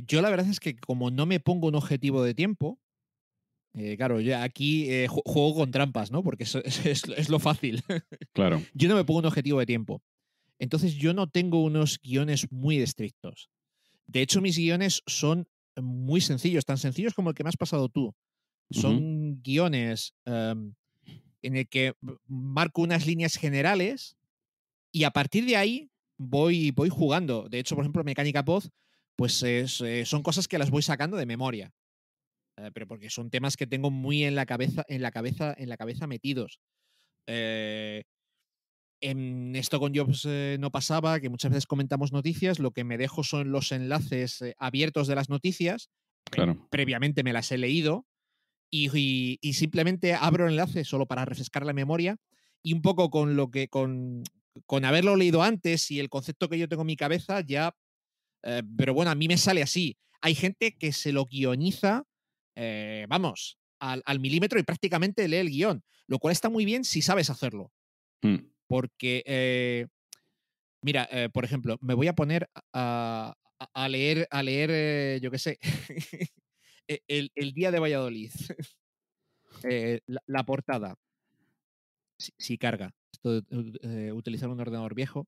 Yo la verdad es que como no me pongo un objetivo de tiempo, claro, yo aquí juego con trampas, ¿no? Porque es lo fácil. Claro. Yo no me pongo un objetivo de tiempo. Entonces yo no tengo unos guiones muy estrictos. De hecho, mis guiones son muy sencillos, tan sencillos como el que me has pasado tú. Ujú. Son guiones en el que marco unas líneas generales y a partir de ahí voy jugando. De hecho, por ejemplo, Mecánica Pod, pues son cosas que las voy sacando de memoria. Pero porque son temas que tengo muy en la cabeza metidos. En esto con Jobs no pasaba, que muchas veces comentamos noticias, lo que me dejo son los enlaces abiertos de las noticias. Claro. Previamente me las he leído y simplemente abro el enlace solo para refrescar la memoria y un poco con lo que con haberlo leído antes y el concepto que yo tengo en mi cabeza ya, pero bueno, a mí me sale así. Hay gente que se lo guioniza, vamos, al milímetro y prácticamente lee el guión, lo cual está muy bien si sabes hacerlo. Porque, mira, por ejemplo, me voy a poner a leer yo qué sé, el Día de Valladolid. La portada. Si carga. Esto de utilizar un ordenador viejo.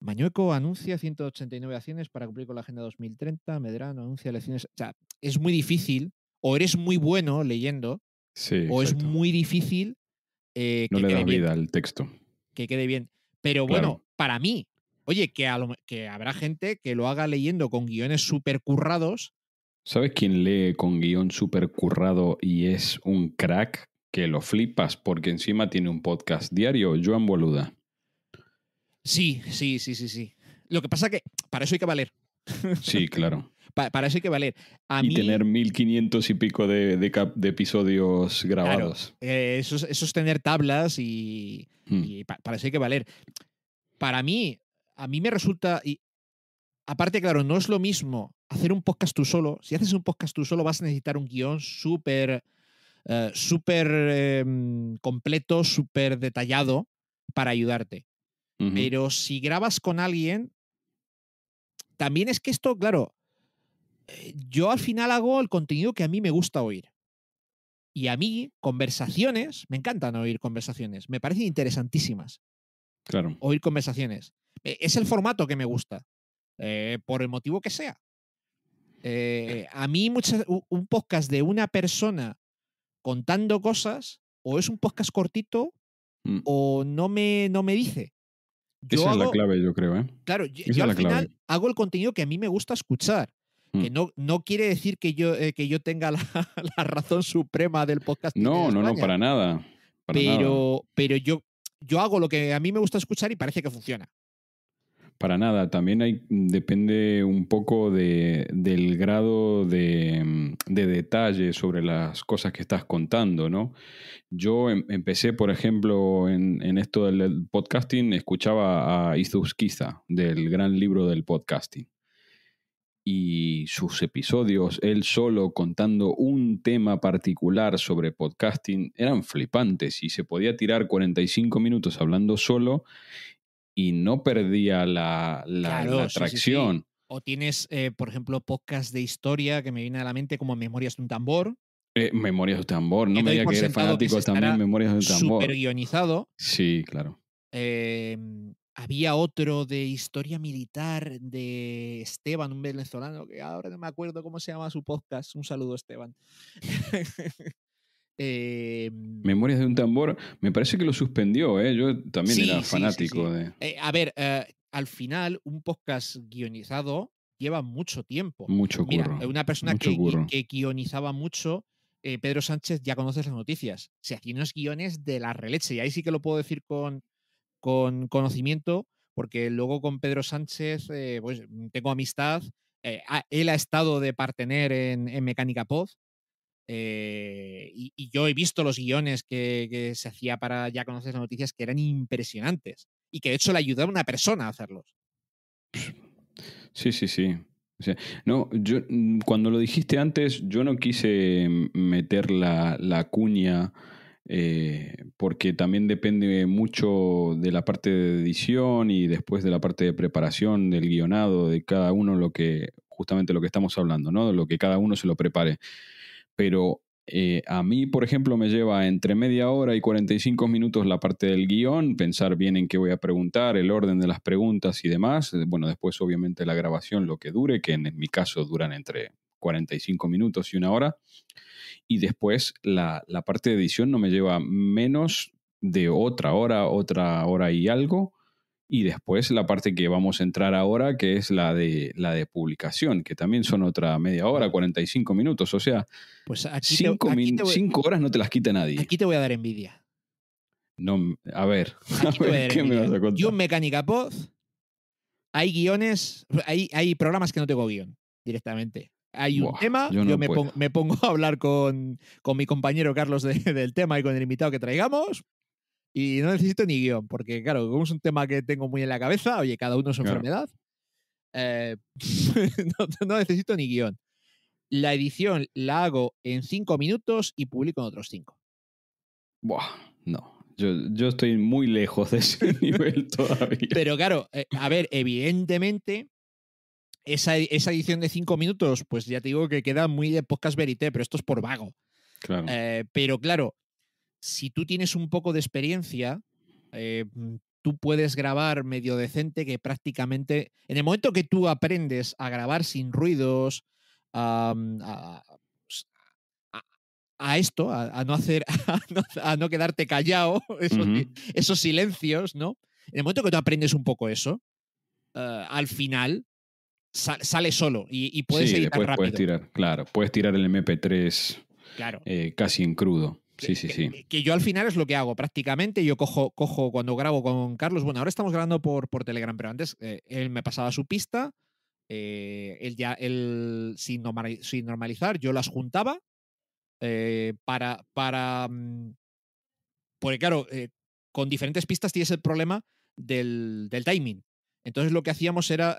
Mañueco anuncia 189 acciones para cumplir con la Agenda 2030. Medrano anuncia elecciones. O sea, es muy difícil. O eres muy bueno leyendo. Sí, o exacto. es muy difícil no que le quede das bien. vida al texto. Que quede bien. Pero Claro. bueno, para mí, oye, que habrá gente que lo haga leyendo con guiones súper currados. ¿Sabes quién lee con guión súper currado y es un crack? Que lo flipas porque encima tiene un podcast diario, Joan Boluda. Sí. Lo que pasa que para eso hay que valer. Sí, claro. Para eso hay que valer. Y tener 1500 y pico de episodios grabados. Claro, eso es tener tablas y para eso hay que valer. Para mí, a mí me resulta... Y aparte, claro, no es lo mismo hacer un podcast tú solo. Si haces un podcast tú solo vas a necesitar un guión súper completo, súper detallado para ayudarte. Pero si grabas con alguien, también es que esto, claro, yo al final hago el contenido que a mí me gusta oír. Y a mí, conversaciones, me encantan oír conversaciones, me parecen interesantísimas. Claro. Oír conversaciones. Es el formato que me gusta, por el motivo que sea. A mí un podcast de una persona contando cosas, o es un podcast cortito, o no me dice. Esa es la clave, yo creo. Claro, yo al final hago el contenido que a mí me gusta escuchar. Que no quiere decir que yo tenga la razón suprema del podcasting. No, para nada. Pero yo hago lo que a mí me gusta escuchar y parece que funciona. Para nada. También depende un poco del grado de detalle sobre las cosas que estás contando, ¿no? Yo empecé, por ejemplo, en esto del podcasting, escuchaba a Izuzquiza, del gran libro del podcasting. Y sus episodios, él solo contando un tema particular sobre podcasting, eran flipantes y se podía tirar 45 minutos hablando solo y no perdía la atracción. Sí. O tienes, por ejemplo, podcast de historia que me viene a la mente como Memorias de un tambor. Memorias de un tambor, no me digas que eres fanático también, Memorias de un tambor. Súper guionizado. Sí, claro. Había otro de historia militar de Esteban, un venezolano, que ahora no me acuerdo cómo se llama su podcast. Un saludo, Esteban. Memorias de un tambor, me parece que lo suspendió, yo también era fanático de... A ver, al final un podcast guionizado lleva mucho tiempo. Mucho curro. Mira, una persona que guionizaba mucho, Pedro Sánchez, ya conoces las noticias, se hacía unos guiones de la releche y ahí sí que lo puedo decir con conocimiento, porque luego con Pedro Sánchez pues tengo amistad, él ha estado de partener en Mecánica Pod. Y yo he visto los guiones que se hacía para Ya Conoces las Noticias que eran impresionantes y que de hecho le ayudaba a una persona a hacerlos. Sí. O sea, no, yo cuando lo dijiste antes, yo no quise meter la cuña porque también depende mucho de la parte de edición y después de la parte de preparación del guionado de cada uno, justamente lo que estamos hablando, ¿no? Lo que cada uno se lo prepare. Pero a mí, por ejemplo, me lleva entre media hora y 45 minutos la parte del guión, pensar bien en qué voy a preguntar, el orden de las preguntas y demás. Bueno, después obviamente la grabación, lo que dure, que en mi caso duran entre 45 minutos y una hora. Y después la parte de edición no me lleva menos de otra hora y algo. Y después la parte que vamos a entrar ahora, que es la de publicación, que también son otra media hora, 45 minutos. O sea, pues 5 horas no te las quita nadie. Aquí te voy a dar envidia. No, a ver, Aquí te voy a dar ¿qué el me vas a guión. contar? Yo en Mecánica Pod hay guiones, hay programas que no tengo guión directamente. Hay un Buah, tema, yo yo no puedo. me pongo a hablar con mi compañero Carlos del tema y con el invitado que traigamos y no necesito ni guión, porque claro, como es un tema que tengo muy en la cabeza, oye, cada uno su Claro. enfermedad, no necesito ni guión. La edición la hago en 5 minutos y publico en otros 5. Buah, no. Yo estoy muy lejos de ese nivel todavía. Pero claro, a ver, evidentemente, esa edición de 5 minutos, pues ya te digo que queda muy de podcast verité, pero esto es por vago. Claro. Pero claro, si tú tienes un poco de experiencia, tú puedes grabar medio decente que prácticamente, en el momento que tú aprendes a grabar sin ruidos, a esto, a no hacer, a no quedarte callado, esos silencios, ¿no? En el momento que tú aprendes un poco eso, al final sale solo y puedes Sí, editar después puedes rápido. tirar, claro, puedes tirar el MP3 Claro. casi en crudo. Sí, sí, sí. Que yo al final es lo que hago prácticamente. Yo cojo cuando grabo con Carlos. Bueno, ahora estamos grabando por Telegram, pero antes él me pasaba su pista. Él sin normalizar, yo las juntaba porque claro, con diferentes pistas tienes el problema del timing. Entonces lo que hacíamos era,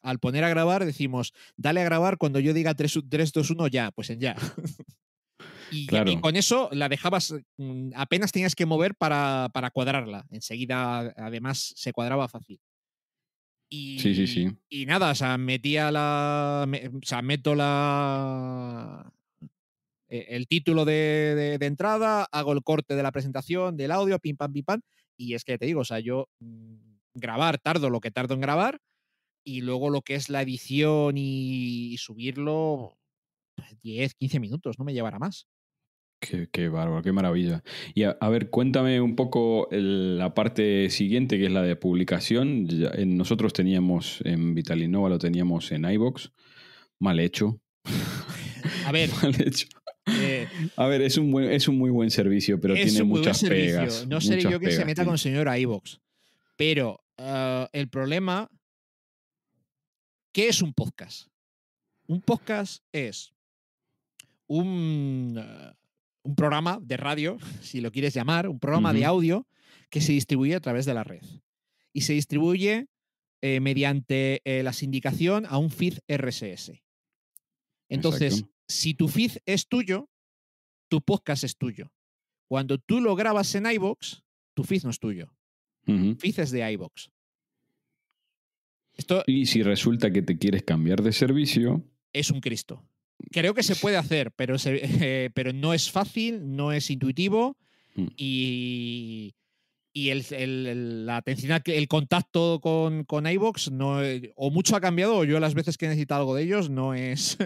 al poner a grabar, decimos, dale a grabar cuando yo diga 3, 2, 1, ya, pues en ya. Claro. Y con eso la dejabas, apenas tenías que mover para cuadrarla. Enseguida, además, se cuadraba fácil. Sí. Y nada, o sea, meto el título de entrada, hago el corte de la presentación, del audio, pim, pam, y es que te digo, o sea, yo grabar tardo lo que tardo en grabar, y luego lo que es la edición y subirlo, 10, 15 minutos, no me llevará más. Qué bárbaro, qué maravilla. Y a ver, cuéntame un poco la parte siguiente, que es la de publicación. Nosotros teníamos en Vitalinova, lo teníamos en iVoox. Mal hecho. A ver. Mal hecho. A ver, es un muy buen servicio, pero tiene muchas pegas. No seré yo quien se meta con el señor iVoox. Pero el problema, ¿qué es un podcast? Un podcast es un programa de radio, si lo quieres llamar, un programa de audio que se distribuye a través de la red. Y se distribuye mediante la sindicación a un feed RSS. Entonces, exacto. Si tu feed es tuyo, tu podcast es tuyo. Cuando tú lo grabas en iVoox, tu feed no es tuyo. Feed es de iVoox. Y si resulta que te quieres cambiar de servicio, es un Cristo. Creo que se puede hacer, pero no es fácil, no es intuitivo y la atención, el contacto con iVoox o mucho ha cambiado, o yo las veces que he necesitado algo de ellos no es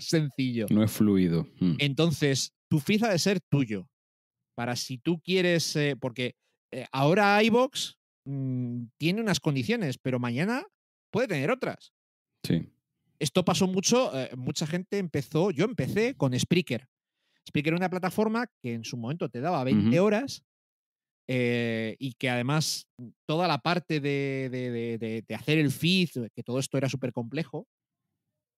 sencillo. No es fluido. Entonces, tu feed ha de ser tuyo. Para si tú quieres, porque ahora iVoox tiene unas condiciones, pero mañana puede tener otras. Sí. Esto pasó mucho, mucha gente yo empecé con Spreaker. Spreaker era una plataforma que en su momento te daba 20 horas y que además toda la parte de hacer el feed, que todo esto era súper complejo,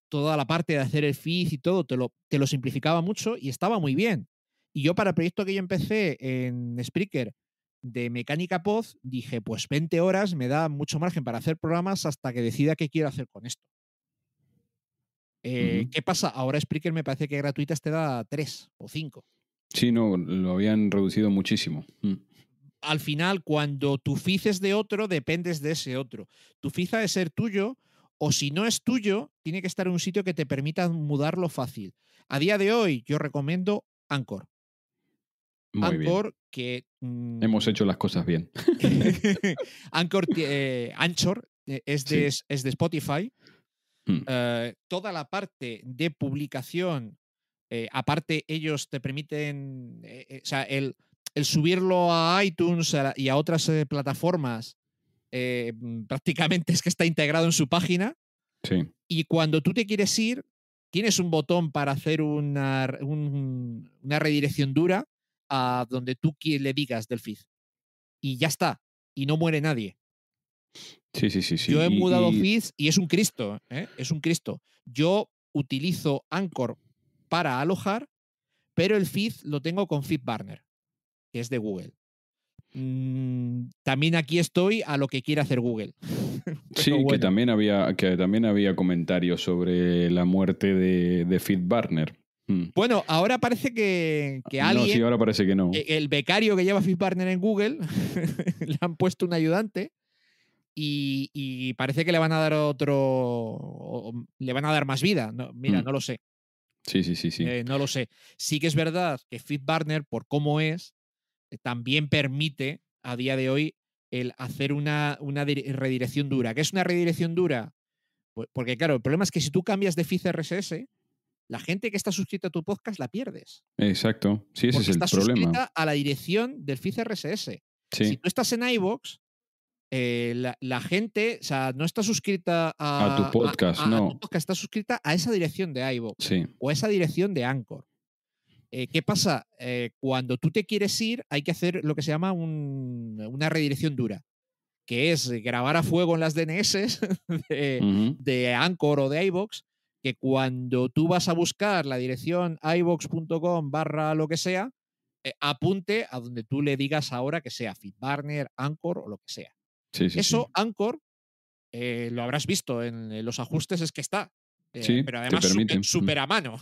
toda la parte de hacer el feed y todo te lo simplificaba mucho y estaba muy bien. Y yo para el proyecto que yo empecé en Spreaker de Mecánica Pod, dije, pues 20 horas me da mucho margen para hacer programas hasta que decida qué quiero hacer con esto. ¿Qué pasa? Ahora Spreaker me parece que gratuitas te da 3 o 5. Sí, no, lo habían reducido muchísimo. Al final, cuando tu feed es de otro, dependes de ese otro. Tu feed ha de ser tuyo, o si no es tuyo, tiene que estar en un sitio que te permita mudarlo fácil. A día de hoy, yo recomiendo Anchor. Muy Anchor, bien. que... hemos hecho las cosas bien. Anchor es de Spotify. Toda la parte de publicación, aparte ellos te permiten, o sea, el subirlo a iTunes y a otras plataformas, prácticamente es que está integrado en su página. Sí. Y cuando tú te quieres ir, tienes un botón para hacer una redirección dura a donde tú le digas del feed. Y ya está. Y no muere nadie. Sí, sí, sí, sí. Yo he mudado feeds y es un Cristo, ¿eh? Es un Cristo. Yo utilizo Anchor para alojar, pero el feed lo tengo con FeedBurner, que es de Google. También aquí estoy a lo que quiere hacer Google. Sí, bueno. que también había comentarios sobre la muerte de FeedBurner. Bueno, ahora parece que alguien... No, sí, ahora parece que no. El becario que lleva FeedBurner en Google le han puesto un ayudante y parece que le van a dar le van a dar más vida. No, mira, no lo sé. Sí, sí, sí, sí. No lo sé. Sí que es verdad que FeedBurner, por cómo es, también permite a día de hoy el hacer una redirección dura. ¿Qué es una redirección dura? Pues porque claro, el problema es que si tú cambias de feed RSS, la gente que está suscrita a tu podcast la pierdes. Exacto. Sí, ese porque es el está problema. suscrita a la dirección del feed RSS. Sí. Si tú estás en iVoox, la gente, o sea, no está suscrita a tu podcast, no. A tu podcast, está suscrita a esa dirección de iVoox Sí. o a esa dirección de Anchor. ¿Qué pasa? Cuando tú te quieres ir, hay que hacer lo que se llama una redirección dura, que es grabar a fuego en las DNS de Anchor o de iVoox, que cuando tú vas a buscar la dirección iVoox.com / lo que sea, apunte a donde tú le digas ahora que sea FeedBurner, Anchor o lo que sea. Sí, sí, Eso, sí. Anchor, lo habrás visto en los ajustes, es que está. Sí, pero además súper a mano.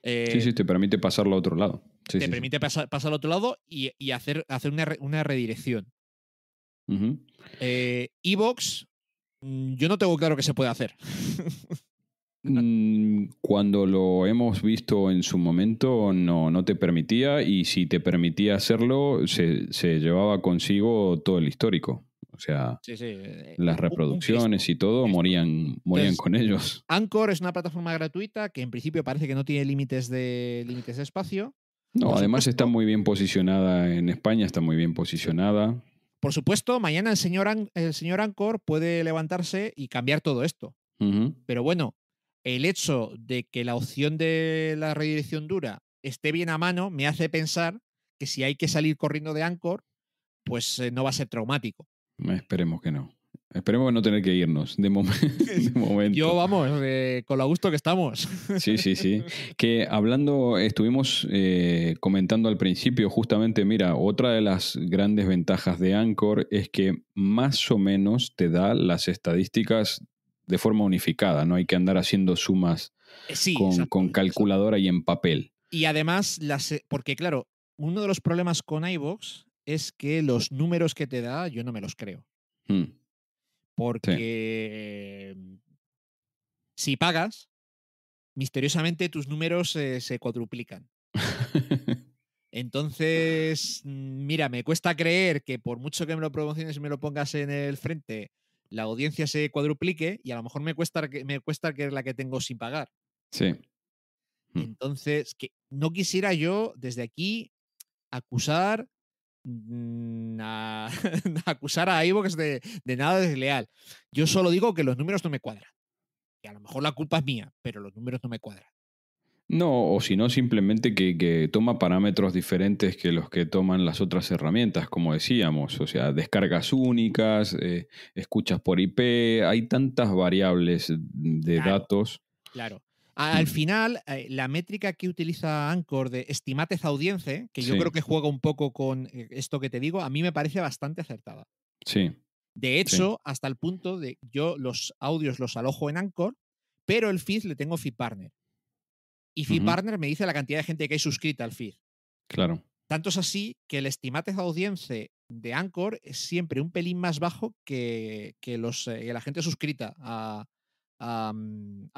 Sí, sí, te permite pasarlo a otro lado. Sí, te permite pasar al otro lado y hacer una redirección. iVoox, yo no tengo claro qué se puede hacer. Cuando lo hemos visto en su momento, no te permitía, y si te permitía hacerlo, se llevaba consigo todo el histórico. O sea, sí. las reproducciones y todo morían Entonces, con ellos. Anchor es una plataforma gratuita que en principio parece que no tiene límites de espacio. No, además está muy bien posicionada en España, está muy bien posicionada. Por supuesto, mañana el señor Anchor puede levantarse y cambiar todo esto. Pero bueno, el hecho de que la opción de la redirección dura esté bien a mano me hace pensar que si hay que salir corriendo de Anchor, pues no va a ser traumático. Esperemos que no. Esperemos que no tener que irnos de momento. Yo, vamos, con lo gusto que estamos. Sí, sí, sí. Que estuvimos comentando al principio, justamente, mira, otra de las grandes ventajas de Anchor es que más o menos te da las estadísticas de forma unificada. No hay que andar haciendo sumas con calculadora y en papel. Y además, porque claro, uno de los problemas con iVoox es que los números que te da, yo no me los creo. Porque si pagas, misteriosamente tus números se cuadruplican. Entonces, mira, me cuesta creer que por mucho que me lo promociones y me lo pongas en el frente, la audiencia se cuadruplique, y a lo mejor me cuesta que la que tengo sin pagar. Sí. Entonces, que no quisiera yo desde aquí acusar a iVoox de nada desleal. Yo solo digo que los números no me cuadran. Y a lo mejor la culpa es mía, pero los números no me cuadran. No, o si no, simplemente que toma parámetros diferentes que los que toman las otras herramientas, como decíamos. O sea, descargas únicas, escuchas por IP, hay tantas variables de datos. Claro. Al final, la métrica que utiliza Anchor de Estimated Audience, que yo creo que juega un poco con esto que te digo, a mí me parece bastante acertada. Sí. De hecho, hasta el punto de yo los audios los alojo en Anchor, pero el feed le tengo FeedBurner. Y FeedBurner me dice la cantidad de gente que hay suscrita al feed. Claro. Tanto es así que el Estimated Audience de Anchor es siempre un pelín más bajo que la gente suscrita al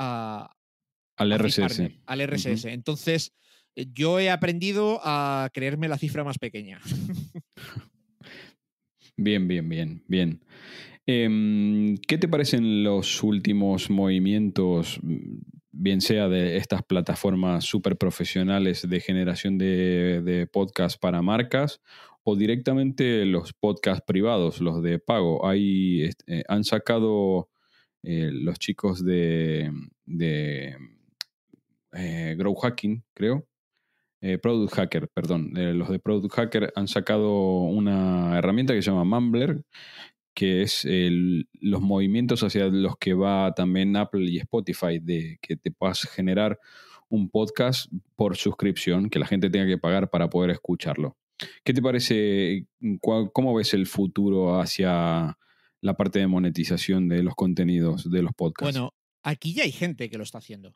RSS. Al RSS. Entonces, yo he aprendido a creerme la cifra más pequeña. Bien. ¿Qué te parecen los últimos movimientos, bien sea de estas plataformas súper profesionales de generación de podcast para marcas, o directamente los podcasts privados, los de pago? Han sacado los chicos de Grow Hacking, creo. Product Hacker, perdón. Los de Product Hacker han sacado una herramienta que se llama Mumbler, que es los movimientos hacia los que va también Apple y Spotify, de que te puedas generar un podcast por suscripción, que la gente tenga que pagar para poder escucharlo. ¿Qué te parece? ¿Cómo ves el futuro hacia la parte de monetización de los contenidos de los podcasts? Bueno, aquí ya hay gente que lo está haciendo.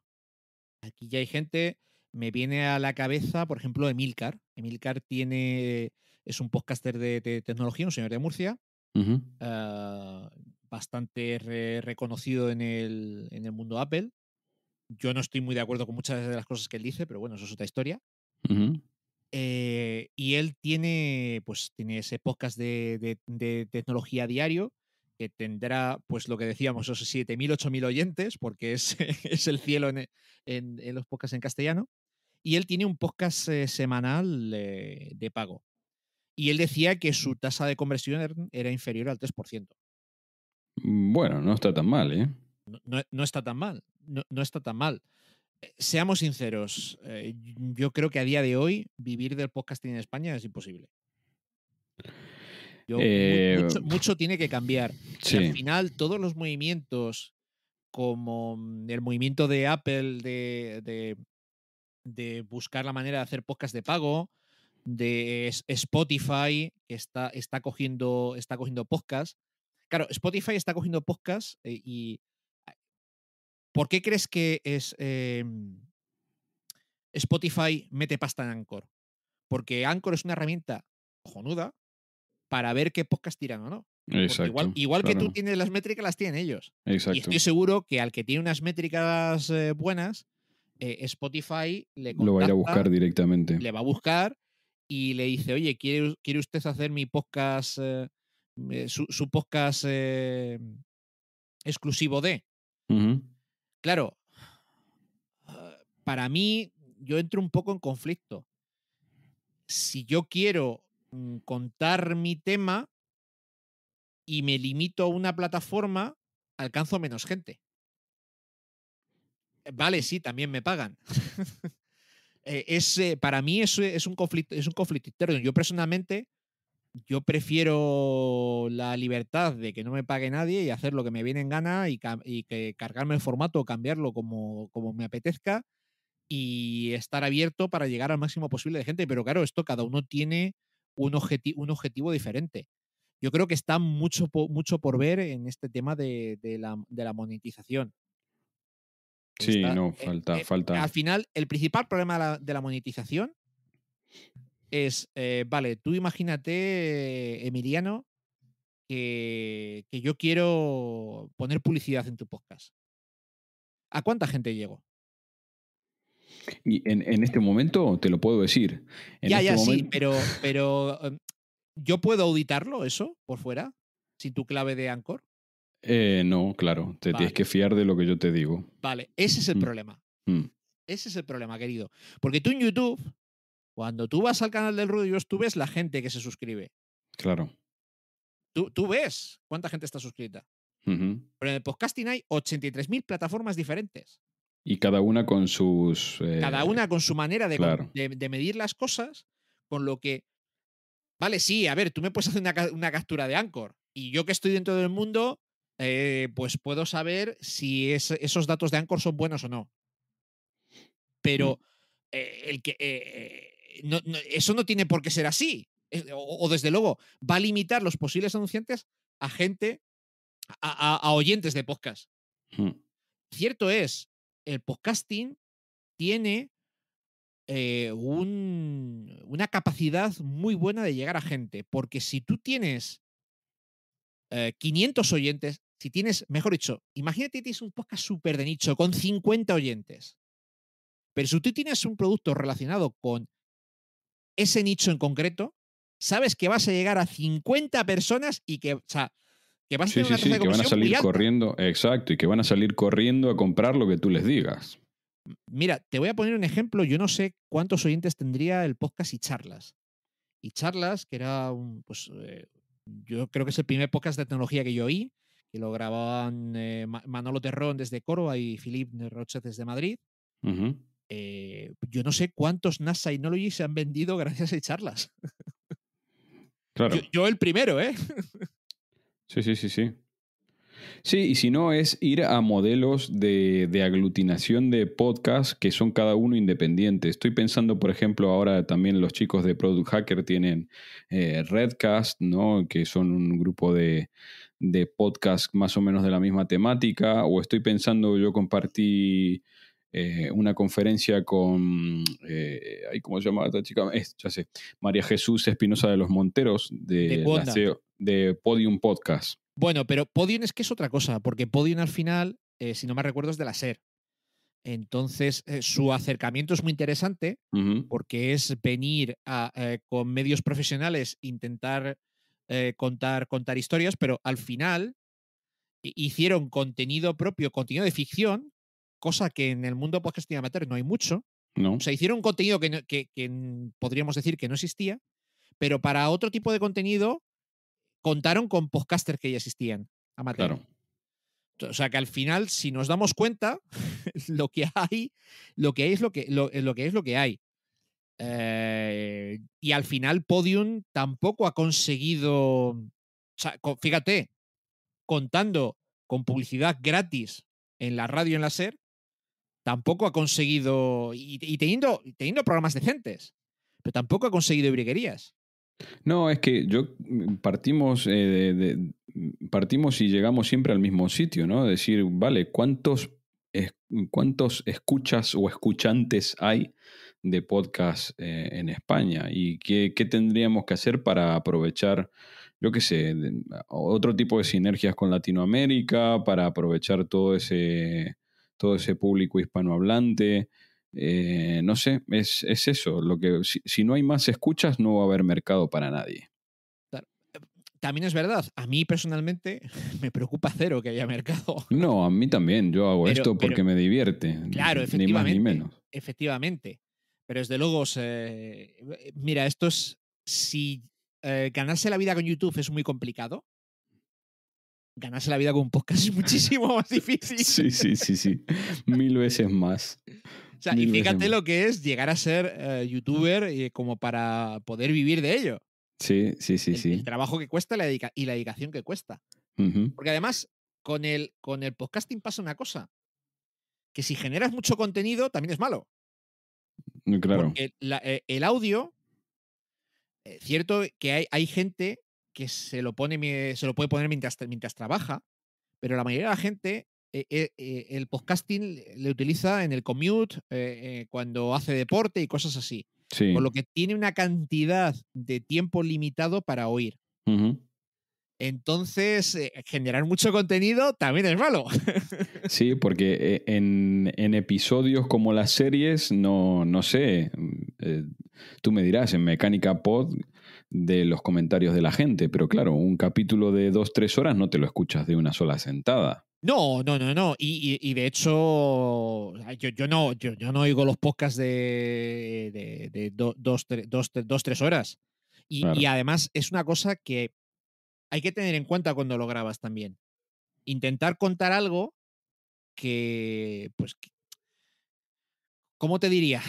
Aquí ya hay gente, me viene a la cabeza, por ejemplo, Emilcar. Emilcar es un podcaster de tecnología, un señor de Murcia, Uh-huh. bastante reconocido en el mundo Apple. Yo no estoy muy de acuerdo con muchas de las cosas que él dice, pero bueno, eso es otra historia. Uh-huh. Y él tiene ese podcast de tecnología diario, que tendrá, pues lo que decíamos, esos 7.000, 8.000 oyentes, porque es, es el cielo en los podcasts en castellano. Y él tiene un podcast semanal de pago. Y él decía que su tasa de conversión era inferior al 3%. Bueno, no está tan mal, ¿eh? No está tan mal. No está tan mal. Seamos sinceros, yo creo que a día de hoy vivir del podcasting en España es imposible. Mucho tiene que cambiar. Sí. Y al final todos los movimientos, como el movimiento de Apple de buscar la manera de hacer podcast de pago, de Spotify, que está cogiendo podcast. Claro, Spotify está cogiendo podcast y ¿por qué crees que Spotify mete pasta en Anchor? Porque Anchor es una herramienta cojonuda para ver qué podcast tiran o no. Porque Exacto. igual claro. que tú tienes las métricas, las tienen ellos. Exacto. Y estoy seguro que al que tiene unas métricas buenas, Spotify le contacta, lo va a ir a buscar directamente. le va a buscar y le dice, oye, ¿quiere usted hacer mi podcast, su podcast exclusivo de? Uh-huh. Claro, para mí, yo entro un poco en conflicto. Si yo quiero contar mi tema y me limito a una plataforma, alcanzo menos gente. Vale, sí, también me pagan. Para mí eso es un conflicto interno. Yo personalmente, yo prefiero la libertad de que no me pague nadie y hacer lo que me viene en gana y que cargarme el formato o cambiarlo como me apetezca y estar abierto para llegar al máximo posible de gente. Pero claro, esto cada uno tiene un objetivo diferente. Yo creo que está mucho por ver en este tema de la monetización. Sí, no, falta. Al final, el principal problema de la monetización es, vale, tú imagínate, Emiliano, que yo quiero poner publicidad en tu podcast. ¿A cuánta gente llego? Y en este momento te lo puedo decir. Sí, pero ¿yo puedo auditarlo eso por fuera? ¿Sin tu clave de Anchor? No, claro, te Vale. tienes que fiar de lo que yo te digo. Vale, ese es el problema. Ese es el problema, querido. Porque tú en YouTube, cuando tú vas al canal del Rudios, tú ves la gente que se suscribe. Claro. Tú ves cuánta gente está suscrita. Uh-huh. Pero en el podcasting hay 83.000 plataformas diferentes. Y cada una con sus... Cada una con su manera claro. de medir las cosas, con lo que... Vale, sí, a ver, tú me puedes hacer una captura de Anchor y yo que estoy dentro del mundo, pues puedo saber si esos datos de Anchor son buenos o no. Pero eso no tiene por qué ser así. O desde luego, va a limitar los posibles anunciantes a gente, a oyentes de podcast. Cierto es, el podcasting tiene una capacidad muy buena de llegar a gente, porque si tú tienes 500 oyentes, si tienes, mejor dicho, imagínate que tienes un podcast súper de nicho con 50 oyentes, pero si tú tienes un producto relacionado con ese nicho en concreto, sabes que vas a llegar a 50 personas y que, o sea, que vas a tener una tasa de que van a conversión muy salir alta. corriendo, exacto, y que van a salir corriendo a comprar lo que tú les digas. Mira, te voy a poner un ejemplo. Yo no sé cuántos oyentes tendría el podcast y charlas. Y charlas, que era yo creo que es el primer podcast de tecnología que yo oí, que lo grababan Manolo Terrón desde Córdoba y Philippe Rochet desde Madrid. Uh-huh. yo no sé cuántos NASA Synology se han vendido gracias a charlas. Claro. Yo el primero, ¿eh? Sí, sí, sí, sí. Sí, y si no es ir a modelos de aglutinación de podcasts que son cada uno independientes. Estoy pensando, por ejemplo, ahora también los chicos de Product Hacker tienen Redcast, ¿no? Que son un grupo de podcasts más o menos de la misma temática. O estoy pensando, yo compartí una conferencia con, ¿cómo se llama esta chica? Ya sé, María Jesús Espinosa de los Monteros, De de la Conda. CEO de Podium Podcast. Bueno, pero Podium es que es otra cosa, porque Podium al final, si no me recuerdo, es de la SER. Entonces, su acercamiento es muy interesante Ujú. porque es venir con medios profesionales, intentar contar historias, pero al final hicieron contenido propio, contenido de ficción, cosa que en el mundo podcasting amateur no hay mucho. ¿No? O sea, hicieron un contenido que podríamos decir que no existía, pero para otro tipo de contenido contaron con podcasters que ya existían, amateur. Claro. O sea que al final, si nos damos cuenta, lo que hay es lo que hay. Y al final, Podium tampoco ha conseguido. O sea, fíjate, contando con publicidad gratis en la radio y en la SER, tampoco ha conseguido. Y teniendo programas decentes, pero tampoco ha conseguido briguerías. No, es que partimos, partimos y llegamos siempre al mismo sitio, ¿no? Decir, vale, ¿cuántos escuchas o escuchantes hay de podcast en España? ¿Y qué tendríamos que hacer para aprovechar, yo qué sé, otro tipo de sinergias con Latinoamérica, para aprovechar todo ese público hispanohablante? No sé, es eso. Si no hay más escuchas, no va a haber mercado para nadie. También es verdad, a mí personalmente me preocupa cero que haya mercado. No, a mí también. Yo hago esto porque me divierte. Claro, Ni más ni menos. efectivamente. Pero desde luego, mira, esto es, si ganarse la vida con YouTube es muy complicado, ganarse la vida con un podcast es muchísimo más difícil. Sí. 1000 veces más. O sea, y fíjate lo que es llegar a ser youtuber como para poder vivir de ello. Sí. El trabajo que cuesta y la dedicación que cuesta. Uh-huh. Porque además, con el podcasting pasa una cosa, que si generas mucho contenido, también es malo. Claro. Porque el audio, cierto que hay gente que se lo puede poner mientras trabaja, pero la mayoría de la gente el podcasting le utiliza en el commute, cuando hace deporte y cosas así. Sí. Por lo que tiene una cantidad de tiempo limitado para oír. Uh-huh. Entonces, generar mucho contenido también es malo. Sí, porque en episodios como las series, no sé, tú me dirás, en Mecánica Pod, de los comentarios de la gente, pero claro, un capítulo de 2-3 horas no te lo escuchas de una sola sentada. No. Y de hecho, yo no oigo los podcasts de 2-3 horas. Claro. Y además es una cosa que hay que tener en cuenta cuando lo grabas también. Intentar contar algo que, pues, ¿cómo te diría?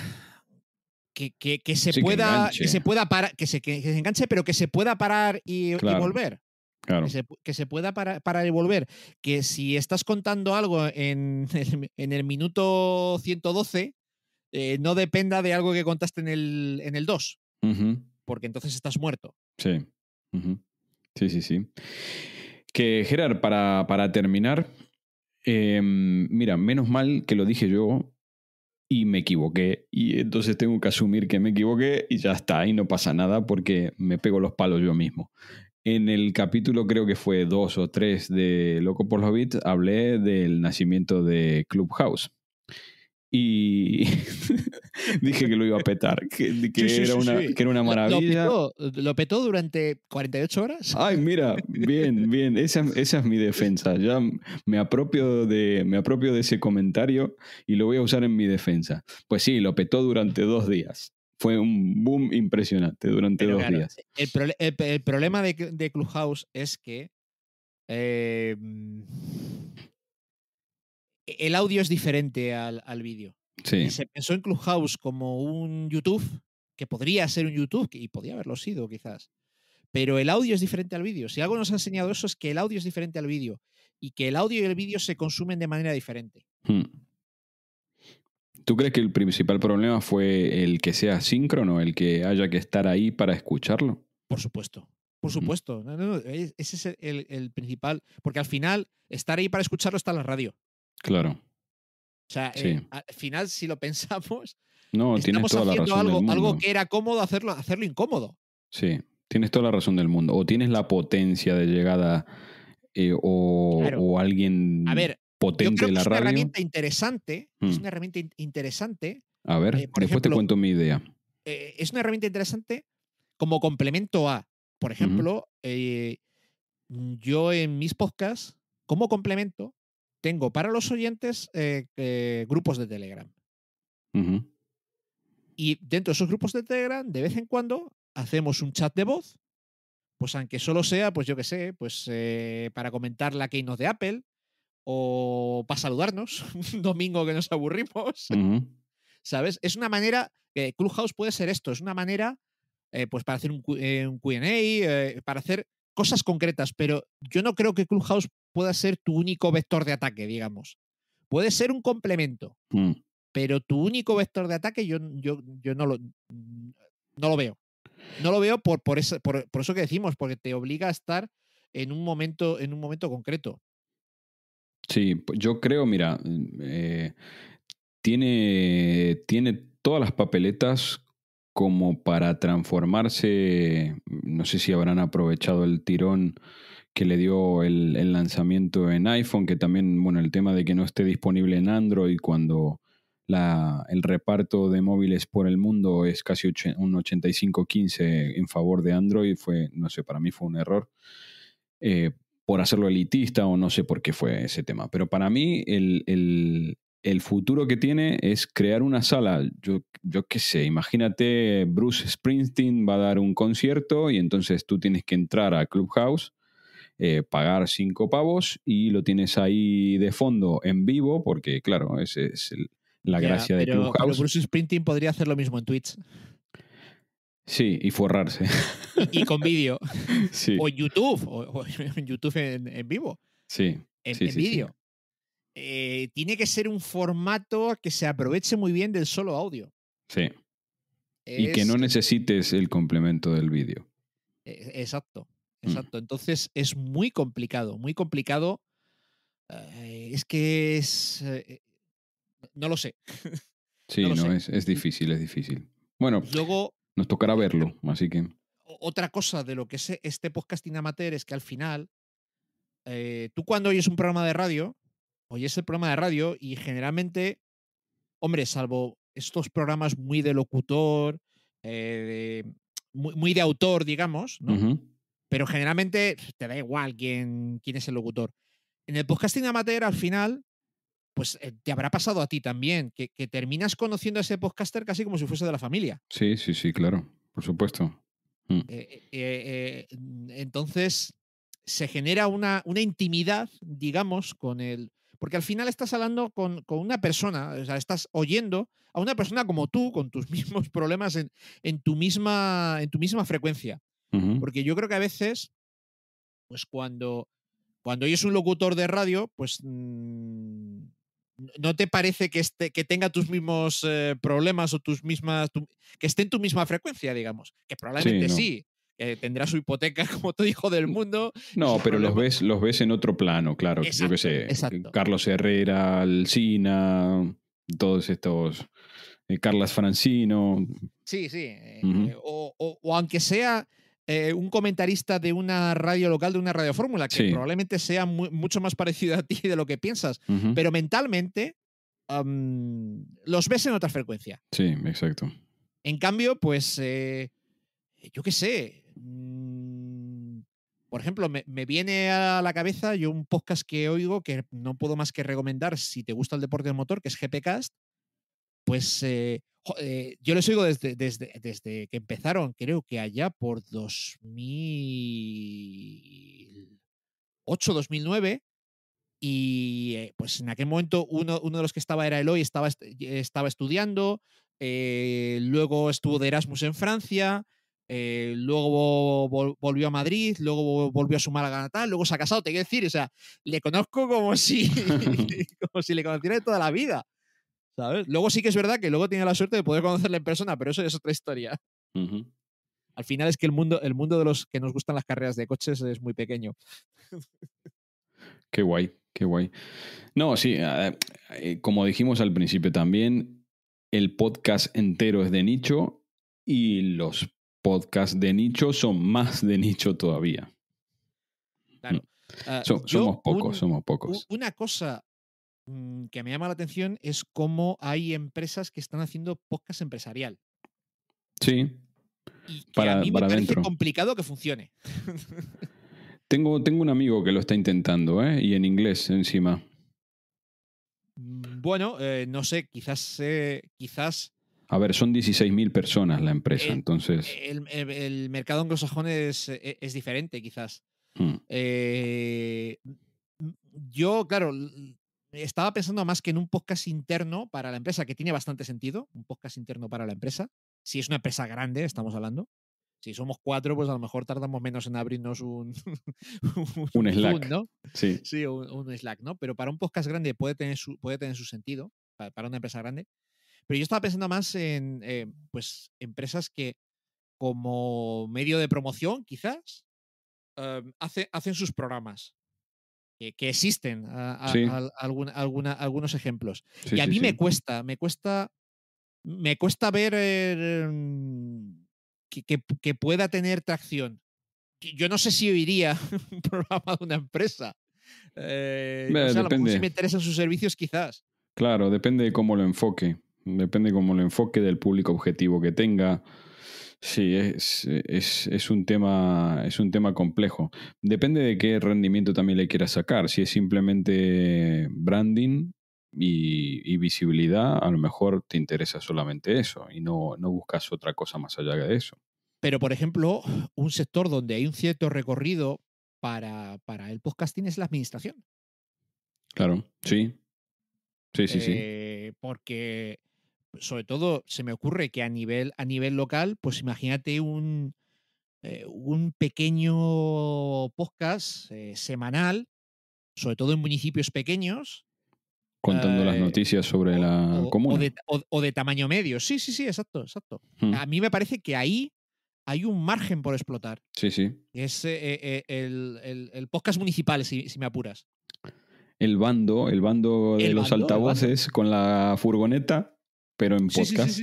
Que se Sí, pueda, que que se pueda parar, que se enganche, pero que se pueda parar y volver. Claro. Que se pueda parar y volver. Que si estás contando algo en el minuto 112, no dependa de algo que contaste en el 2. Uh-huh. Porque entonces estás muerto. Sí. Uh-huh. Sí. Que, Gerard, para terminar, mira, menos mal que lo dije yo y me equivoqué. Y entonces tengo que asumir que me equivoqué y ya está, y no pasa nada porque me pego los palos yo mismo. En el capítulo, creo que fue 2 o 3 de Loco por los Beats, hablé del nacimiento de Clubhouse. Y dije que lo iba a petar, que era una maravilla. Lo petó durante 48 horas. Ay, mira, bien. Esa es mi defensa. Ya me apropio de ese comentario y lo voy a usar en mi defensa. Pues sí, lo petó durante 2 días. Fue un boom impresionante durante 2 días. El problema de Clubhouse es que el audio es diferente al vídeo. Sí. Y se pensó en Clubhouse como un YouTube, que podría ser un YouTube, y podría haberlo sido quizás. Pero el audio es diferente al vídeo. Si algo nos ha enseñado eso es que el audio es diferente al vídeo y que el audio y el vídeo se consumen de manera diferente. ¿Tú crees que el principal problema fue el que sea síncrono, el que haya que estar ahí para escucharlo? Por supuesto. Por supuesto. No, ese es el principal. Porque al final, estar ahí para escucharlo está en la radio. Claro. O sea, Sí. al final, si lo pensamos, No, tienes estamos toda la haciendo razón del mundo. algo que era cómodo, hacerlo incómodo. Sí, tienes toda la razón del mundo. O tienes la potencia de llegada Claro. o alguien A ver, yo potente creo de que la es una radio. herramienta interesante. Es una herramienta interesante. A ver, por después te ejemplo, cuento mi idea. Es una herramienta interesante como complemento a, por ejemplo, yo en mis podcasts, como complemento, tengo para los oyentes grupos de Telegram. Ujú. Y dentro de esos grupos de Telegram, de vez en cuando, hacemos un chat de voz, pues aunque solo sea, pues yo qué sé, pues para comentar la keynote de Apple o para saludarnos un domingo que nos aburrimos, Ujú. ¿sabes? Es una manera, Clubhouse puede ser esto, es una manera pues para hacer un Q&A, para hacer cosas concretas, pero yo no creo que Clubhouse pueda ser tu único vector de ataque, digamos. Puede ser un complemento, pero tu único vector de ataque yo no lo veo. No lo veo por eso que decimos, porque te obliga a estar en un momento concreto. Sí, yo creo, mira, tiene todas las papeletas como para transformarse. No sé si habrán aprovechado el tirón que le dio el lanzamiento en iPhone, que también, bueno, el tema de que no esté disponible en Android cuando el reparto de móviles por el mundo es casi un 85-15 en favor de Android, fue, no sé, para mí fue un error. Por hacerlo elitista o no sé por qué fue ese tema. Pero para mí el futuro que tiene es crear una sala. Yo qué sé, imagínate Bruce Springsteen va a dar un concierto y entonces tú tienes que entrar a Clubhouse, pagar 5 pavos y lo tienes ahí de fondo en vivo, porque claro, esa es la gracia de pero Clubhouse. Bruce Springsteen podría hacer lo mismo en Twitch. Sí, y forrarse. Y con vídeo. Sí. O en YouTube, o en YouTube en vivo. Sí. En Sí. vídeo. Tiene que ser un formato que se aproveche muy bien del solo audio. Sí. Y que no necesites el complemento del vídeo. Exacto. Entonces es muy complicado, muy complicado. Es que es... no lo sé. Sí, no lo sé. es difícil, es difícil. Bueno, luego nos tocará verlo, así que... Otra cosa de lo que es este podcasting amateur es que al final, tú cuando oyes un programa de radio, oyes el programa de radio y generalmente, hombre, salvo estos programas muy de locutor, muy de autor, digamos, ¿no? Pero generalmente te da igual quién es el locutor. En el podcasting amateur, al final, pues te habrá pasado a ti también, que terminas conociendo a ese podcaster casi como si fuese de la familia. Sí, claro, por supuesto. Entonces, se genera una intimidad, digamos, con el... Porque al final estás hablando con una persona, o sea, estás oyendo a una persona como tú, con tus mismos problemas en tu misma frecuencia. Porque yo creo que a veces, pues cuando oyes un locutor de radio, pues no te parece que tenga tus mismos problemas o que esté en tu misma frecuencia, digamos. Que probablemente sí. Tendrá su hipoteca como todo hijo del mundo. No, pero los ves en otro plano, claro. Exacto, yo qué sé, exacto. Carlos Herrera, Alsina, todos estos, Carlas Francino. Sí. O aunque sea un comentarista de una radio local, de una radio fórmula, que probablemente sea mucho más parecido a ti de lo que piensas, pero mentalmente los ves en otra frecuencia. Sí, exacto. En cambio, pues, yo qué sé, por ejemplo, me viene a la cabeza yo un podcast que oigo que no puedo más que recomendar si te gusta el deporte de motor, que es GPcast. Pues yo les oigo desde que empezaron, creo que allá por 2008, 2009, Y pues en aquel momento uno de los que estaba era Eloy, estaba estudiando, luego estuvo de Erasmus en Francia, luego volvió a Madrid, luego volvió a su Málaga natal, luego se ha casado, te quiero decir, o sea, le conozco como si, como si le conociera de toda la vida, ¿sabes? Luego sí que es verdad que luego tiene la suerte de poder conocerle en persona, pero eso es otra historia. Ujú. Al final es que el mundo de los que nos gustan las carreras de coches es muy pequeño. Qué guay, qué guay. No, sí, como dijimos al principio también, el podcast entero es de nicho y los podcasts de nicho son más de nicho todavía. Claro. Somos pocos. Una cosa que me llama la atención es cómo hay empresas que están haciendo podcast empresarial. Sí, Y que a mí me parece adentro. complicado que funcione. Tengo un amigo que lo está intentando, y en inglés encima. Bueno, no sé, quizás A ver, son 16.000 personas la empresa, entonces... el mercado anglosajón es diferente, quizás. Yo, claro, estaba pensando más que en un podcast interno para la empresa, que tiene bastante sentido, un podcast interno para la empresa. Si es una empresa grande, estamos hablando. Si somos 4, pues a lo mejor tardamos menos en abrirnos un Slack, Zoom, ¿no? Sí, sí, un Slack, ¿no? Pero para un podcast grande puede tener su sentido, para una empresa grande. Pero yo estaba pensando más en pues empresas que como medio de promoción, quizás, hacen sus programas. Que existen sí. algunos ejemplos. Sí, y a sí, mí sí. me cuesta ver que pueda tener tracción. Yo no sé si oiría un programa de una empresa. No sé, a lo mejor si me interesan sus servicios, quizás. Claro, depende de cómo lo enfoque. Depende de cómo lo enfoque, del público objetivo que tenga. Sí, es un tema complejo. Depende de qué rendimiento también le quieras sacar. Si es simplemente branding y visibilidad, a lo mejor te interesa solamente eso y no buscas otra cosa más allá de eso. Pero, por ejemplo, un sector donde hay un cierto recorrido para el podcasting es la administración. Claro, sí. Sí. Porque, sobre todo, se me ocurre que a nivel local, pues imagínate un pequeño podcast semanal, sobre todo en municipios pequeños. Contando las noticias sobre la comuna. O de tamaño medio. Sí, exacto. A mí me parece que ahí hay un margen por explotar. Sí. Es el podcast municipal, si me apuras. El bando de los altavoces con la furgoneta, pero en podcast.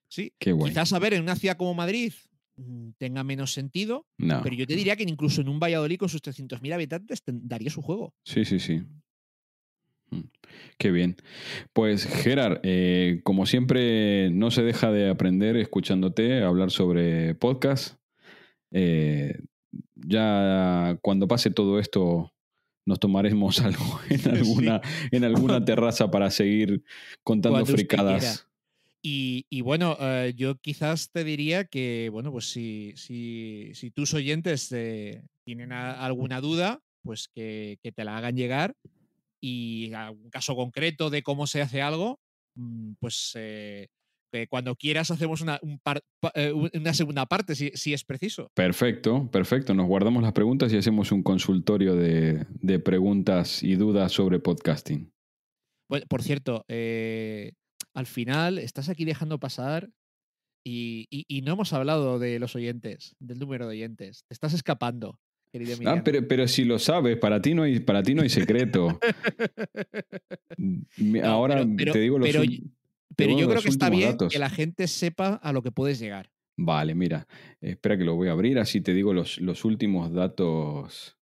Sí. Qué guay. Quizás, a ver, en una ciudad como Madrid tenga menos sentido, pero yo te diría que incluso en un Valladolid con sus 300.000 habitantes daría su juego. Sí. Qué bien. Pues Gerard, como siempre, no se deja de aprender escuchándote hablar sobre podcast. Ya cuando pase todo esto nos tomaremos algo en alguna terraza para seguir contando fricadas. Y bueno, yo quizás te diría que, bueno, pues si tus oyentes tienen alguna duda, pues que te la hagan llegar, y algún caso concreto de cómo se hace algo, pues que cuando quieras hacemos una segunda parte, si es preciso. Perfecto. Nos guardamos las preguntas y hacemos un consultorio de preguntas y dudas sobre podcasting. Bueno, por cierto, al final estás aquí dejando pasar y no hemos hablado de los oyentes, del número de oyentes. Te estás escapando, querido Emiliano. Pero si lo sabes, para ti no hay secreto. Ahora te digo los pero yo creo que está bien datos. Que la gente sepa a lo que puedes llegar. Vale, mira, espera que lo voy a abrir, así te digo los últimos datos.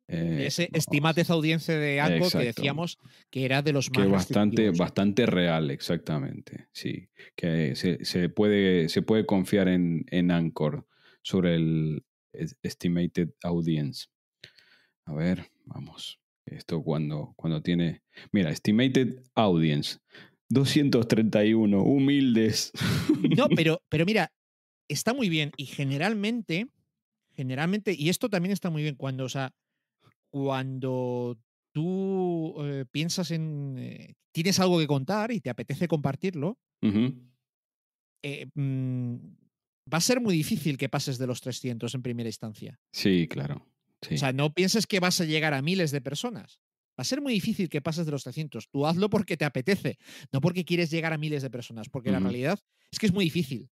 Ese estimated audiencia de Anchor que decíamos que era de los más bastante real, exactamente. Sí, que se puede confiar en Anchor sobre el estimated audience. A ver, vamos. Esto cuando tiene... Mira, estimated audience. 231, humildes. No, pero mira, está muy bien. Y generalmente, y esto también está muy bien, cuando cuando tú piensas en... tienes algo que contar y te apetece compartirlo, va a ser muy difícil que pases de los 300 en primera instancia. Sí, claro. Sí. O sea, no pienses que vas a llegar a miles de personas. Va a ser muy difícil que pases de los 300. Tú hazlo porque te apetece, no porque quieres llegar a miles de personas, porque la realidad es que es muy difícil.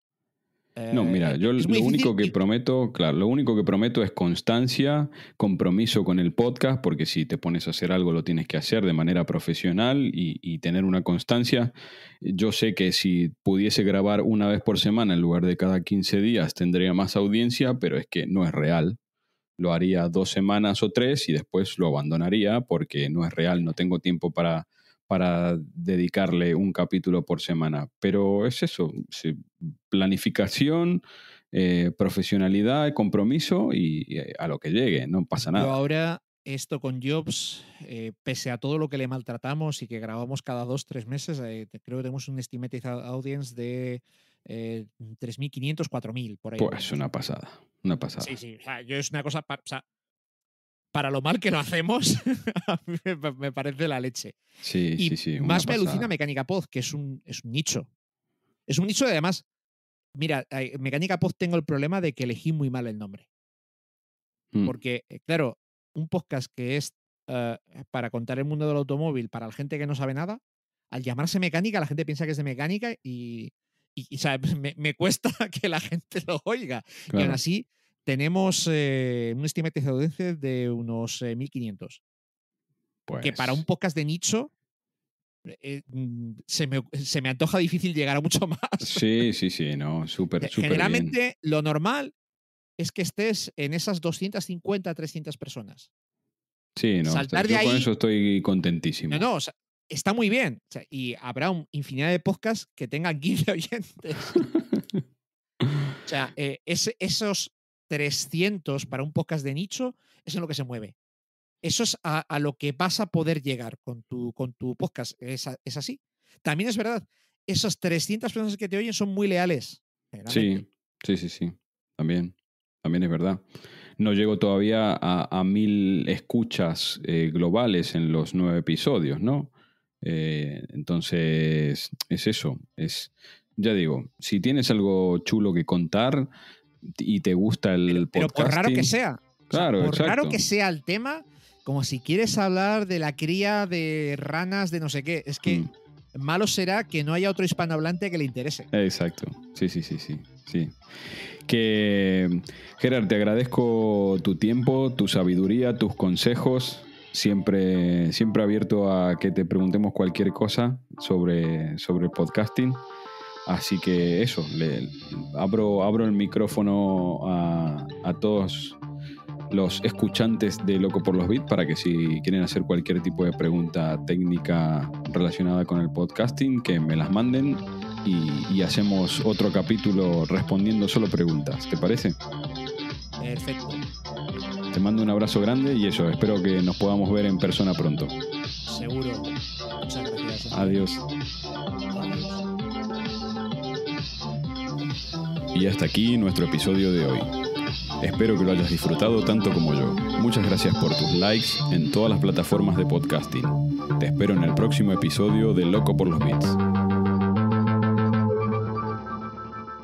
No, mira, yo lo único que prometo, claro, lo único que prometo es constancia, compromiso con el podcast, porque si te pones a hacer algo lo tienes que hacer de manera profesional y tener una constancia. Yo sé que si pudiese grabar una vez por semana en lugar de cada 15 días tendría más audiencia, pero es que no es real. Lo haría 2 semanas o 3 y después lo abandonaría porque no es real, no tengo tiempo para dedicarle un capítulo por semana. Pero es eso, planificación, profesionalidad, compromiso y a lo que llegue, no pasa nada. Yo ahora, esto con Jobs, pese a todo lo que le maltratamos y que grabamos cada 2-3 meses, creo que tenemos un estimated audience de 3.500, 4.000 por ahí. Pues una pasada, una pasada. Sí, o sea, yo es una cosa... para lo mal que lo hacemos, me parece la leche. Sí. Más me alucina Mecánica Pod, que es un nicho. Es un nicho de, además, mira, Mecánica Pod tengo el problema de que elegí muy mal el nombre. Porque, claro, un podcast que es para contar el mundo del automóvil para la gente que no sabe nada, al llamarse Mecánica, la gente piensa que es de mecánica y ¿sabes? Me cuesta que la gente lo oiga. Claro. Y aún así, tenemos un estimated audience de unos 1.500. Pues... que para un podcast de nicho se me antoja difícil llegar a mucho más. Sí, no, súper Generalmente bien. Lo normal es que estés en esas 250, 300 personas. Sí, no, saltar yo de ahí, con eso estoy contentísimo. No, o sea, está muy bien. O sea, y habrá infinidad de podcasts que tengan 15 oyentes. O sea, esos 300 para un podcast de nicho es en lo que se mueve. Eso es a lo que vas a poder llegar con tu podcast. Es así. También es verdad, esas 300 personas que te oyen son muy leales. Sí. También es verdad. No llego todavía a 1.000 escuchas globales en los 9 episodios, ¿no? Entonces, es eso. Ya digo, si tienes algo chulo que contar y te gusta el podcasting... Pero por raro que sea. Claro, por exacto. raro que sea el tema, como si quieres hablar de la cría de ranas de no sé qué. Es que malo será que no haya otro hispanohablante que le interese. Exacto. Sí. Que, Gerard, te agradezco tu tiempo, tu sabiduría, tus consejos. Siempre abierto a que te preguntemos cualquier cosa sobre podcasting. Así que eso, abro el micrófono a todos los escuchantes de Loco por los Beats para que si quieren hacer cualquier tipo de pregunta técnica relacionada con el podcasting, que me las manden y hacemos otro capítulo respondiendo solo preguntas. ¿Te parece? Perfecto. Te mando un abrazo grande y eso, espero que nos podamos ver en persona pronto. Seguro. Muchas gracias. Adiós. Y hasta aquí nuestro episodio de hoy. Espero que lo hayas disfrutado tanto como yo. Muchas gracias por tus likes en todas las plataformas de podcasting. Te espero en el próximo episodio de Loco por los Beats.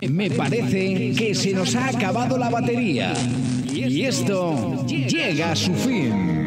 Me parece que se nos ha acabado la batería y esto llega a su fin.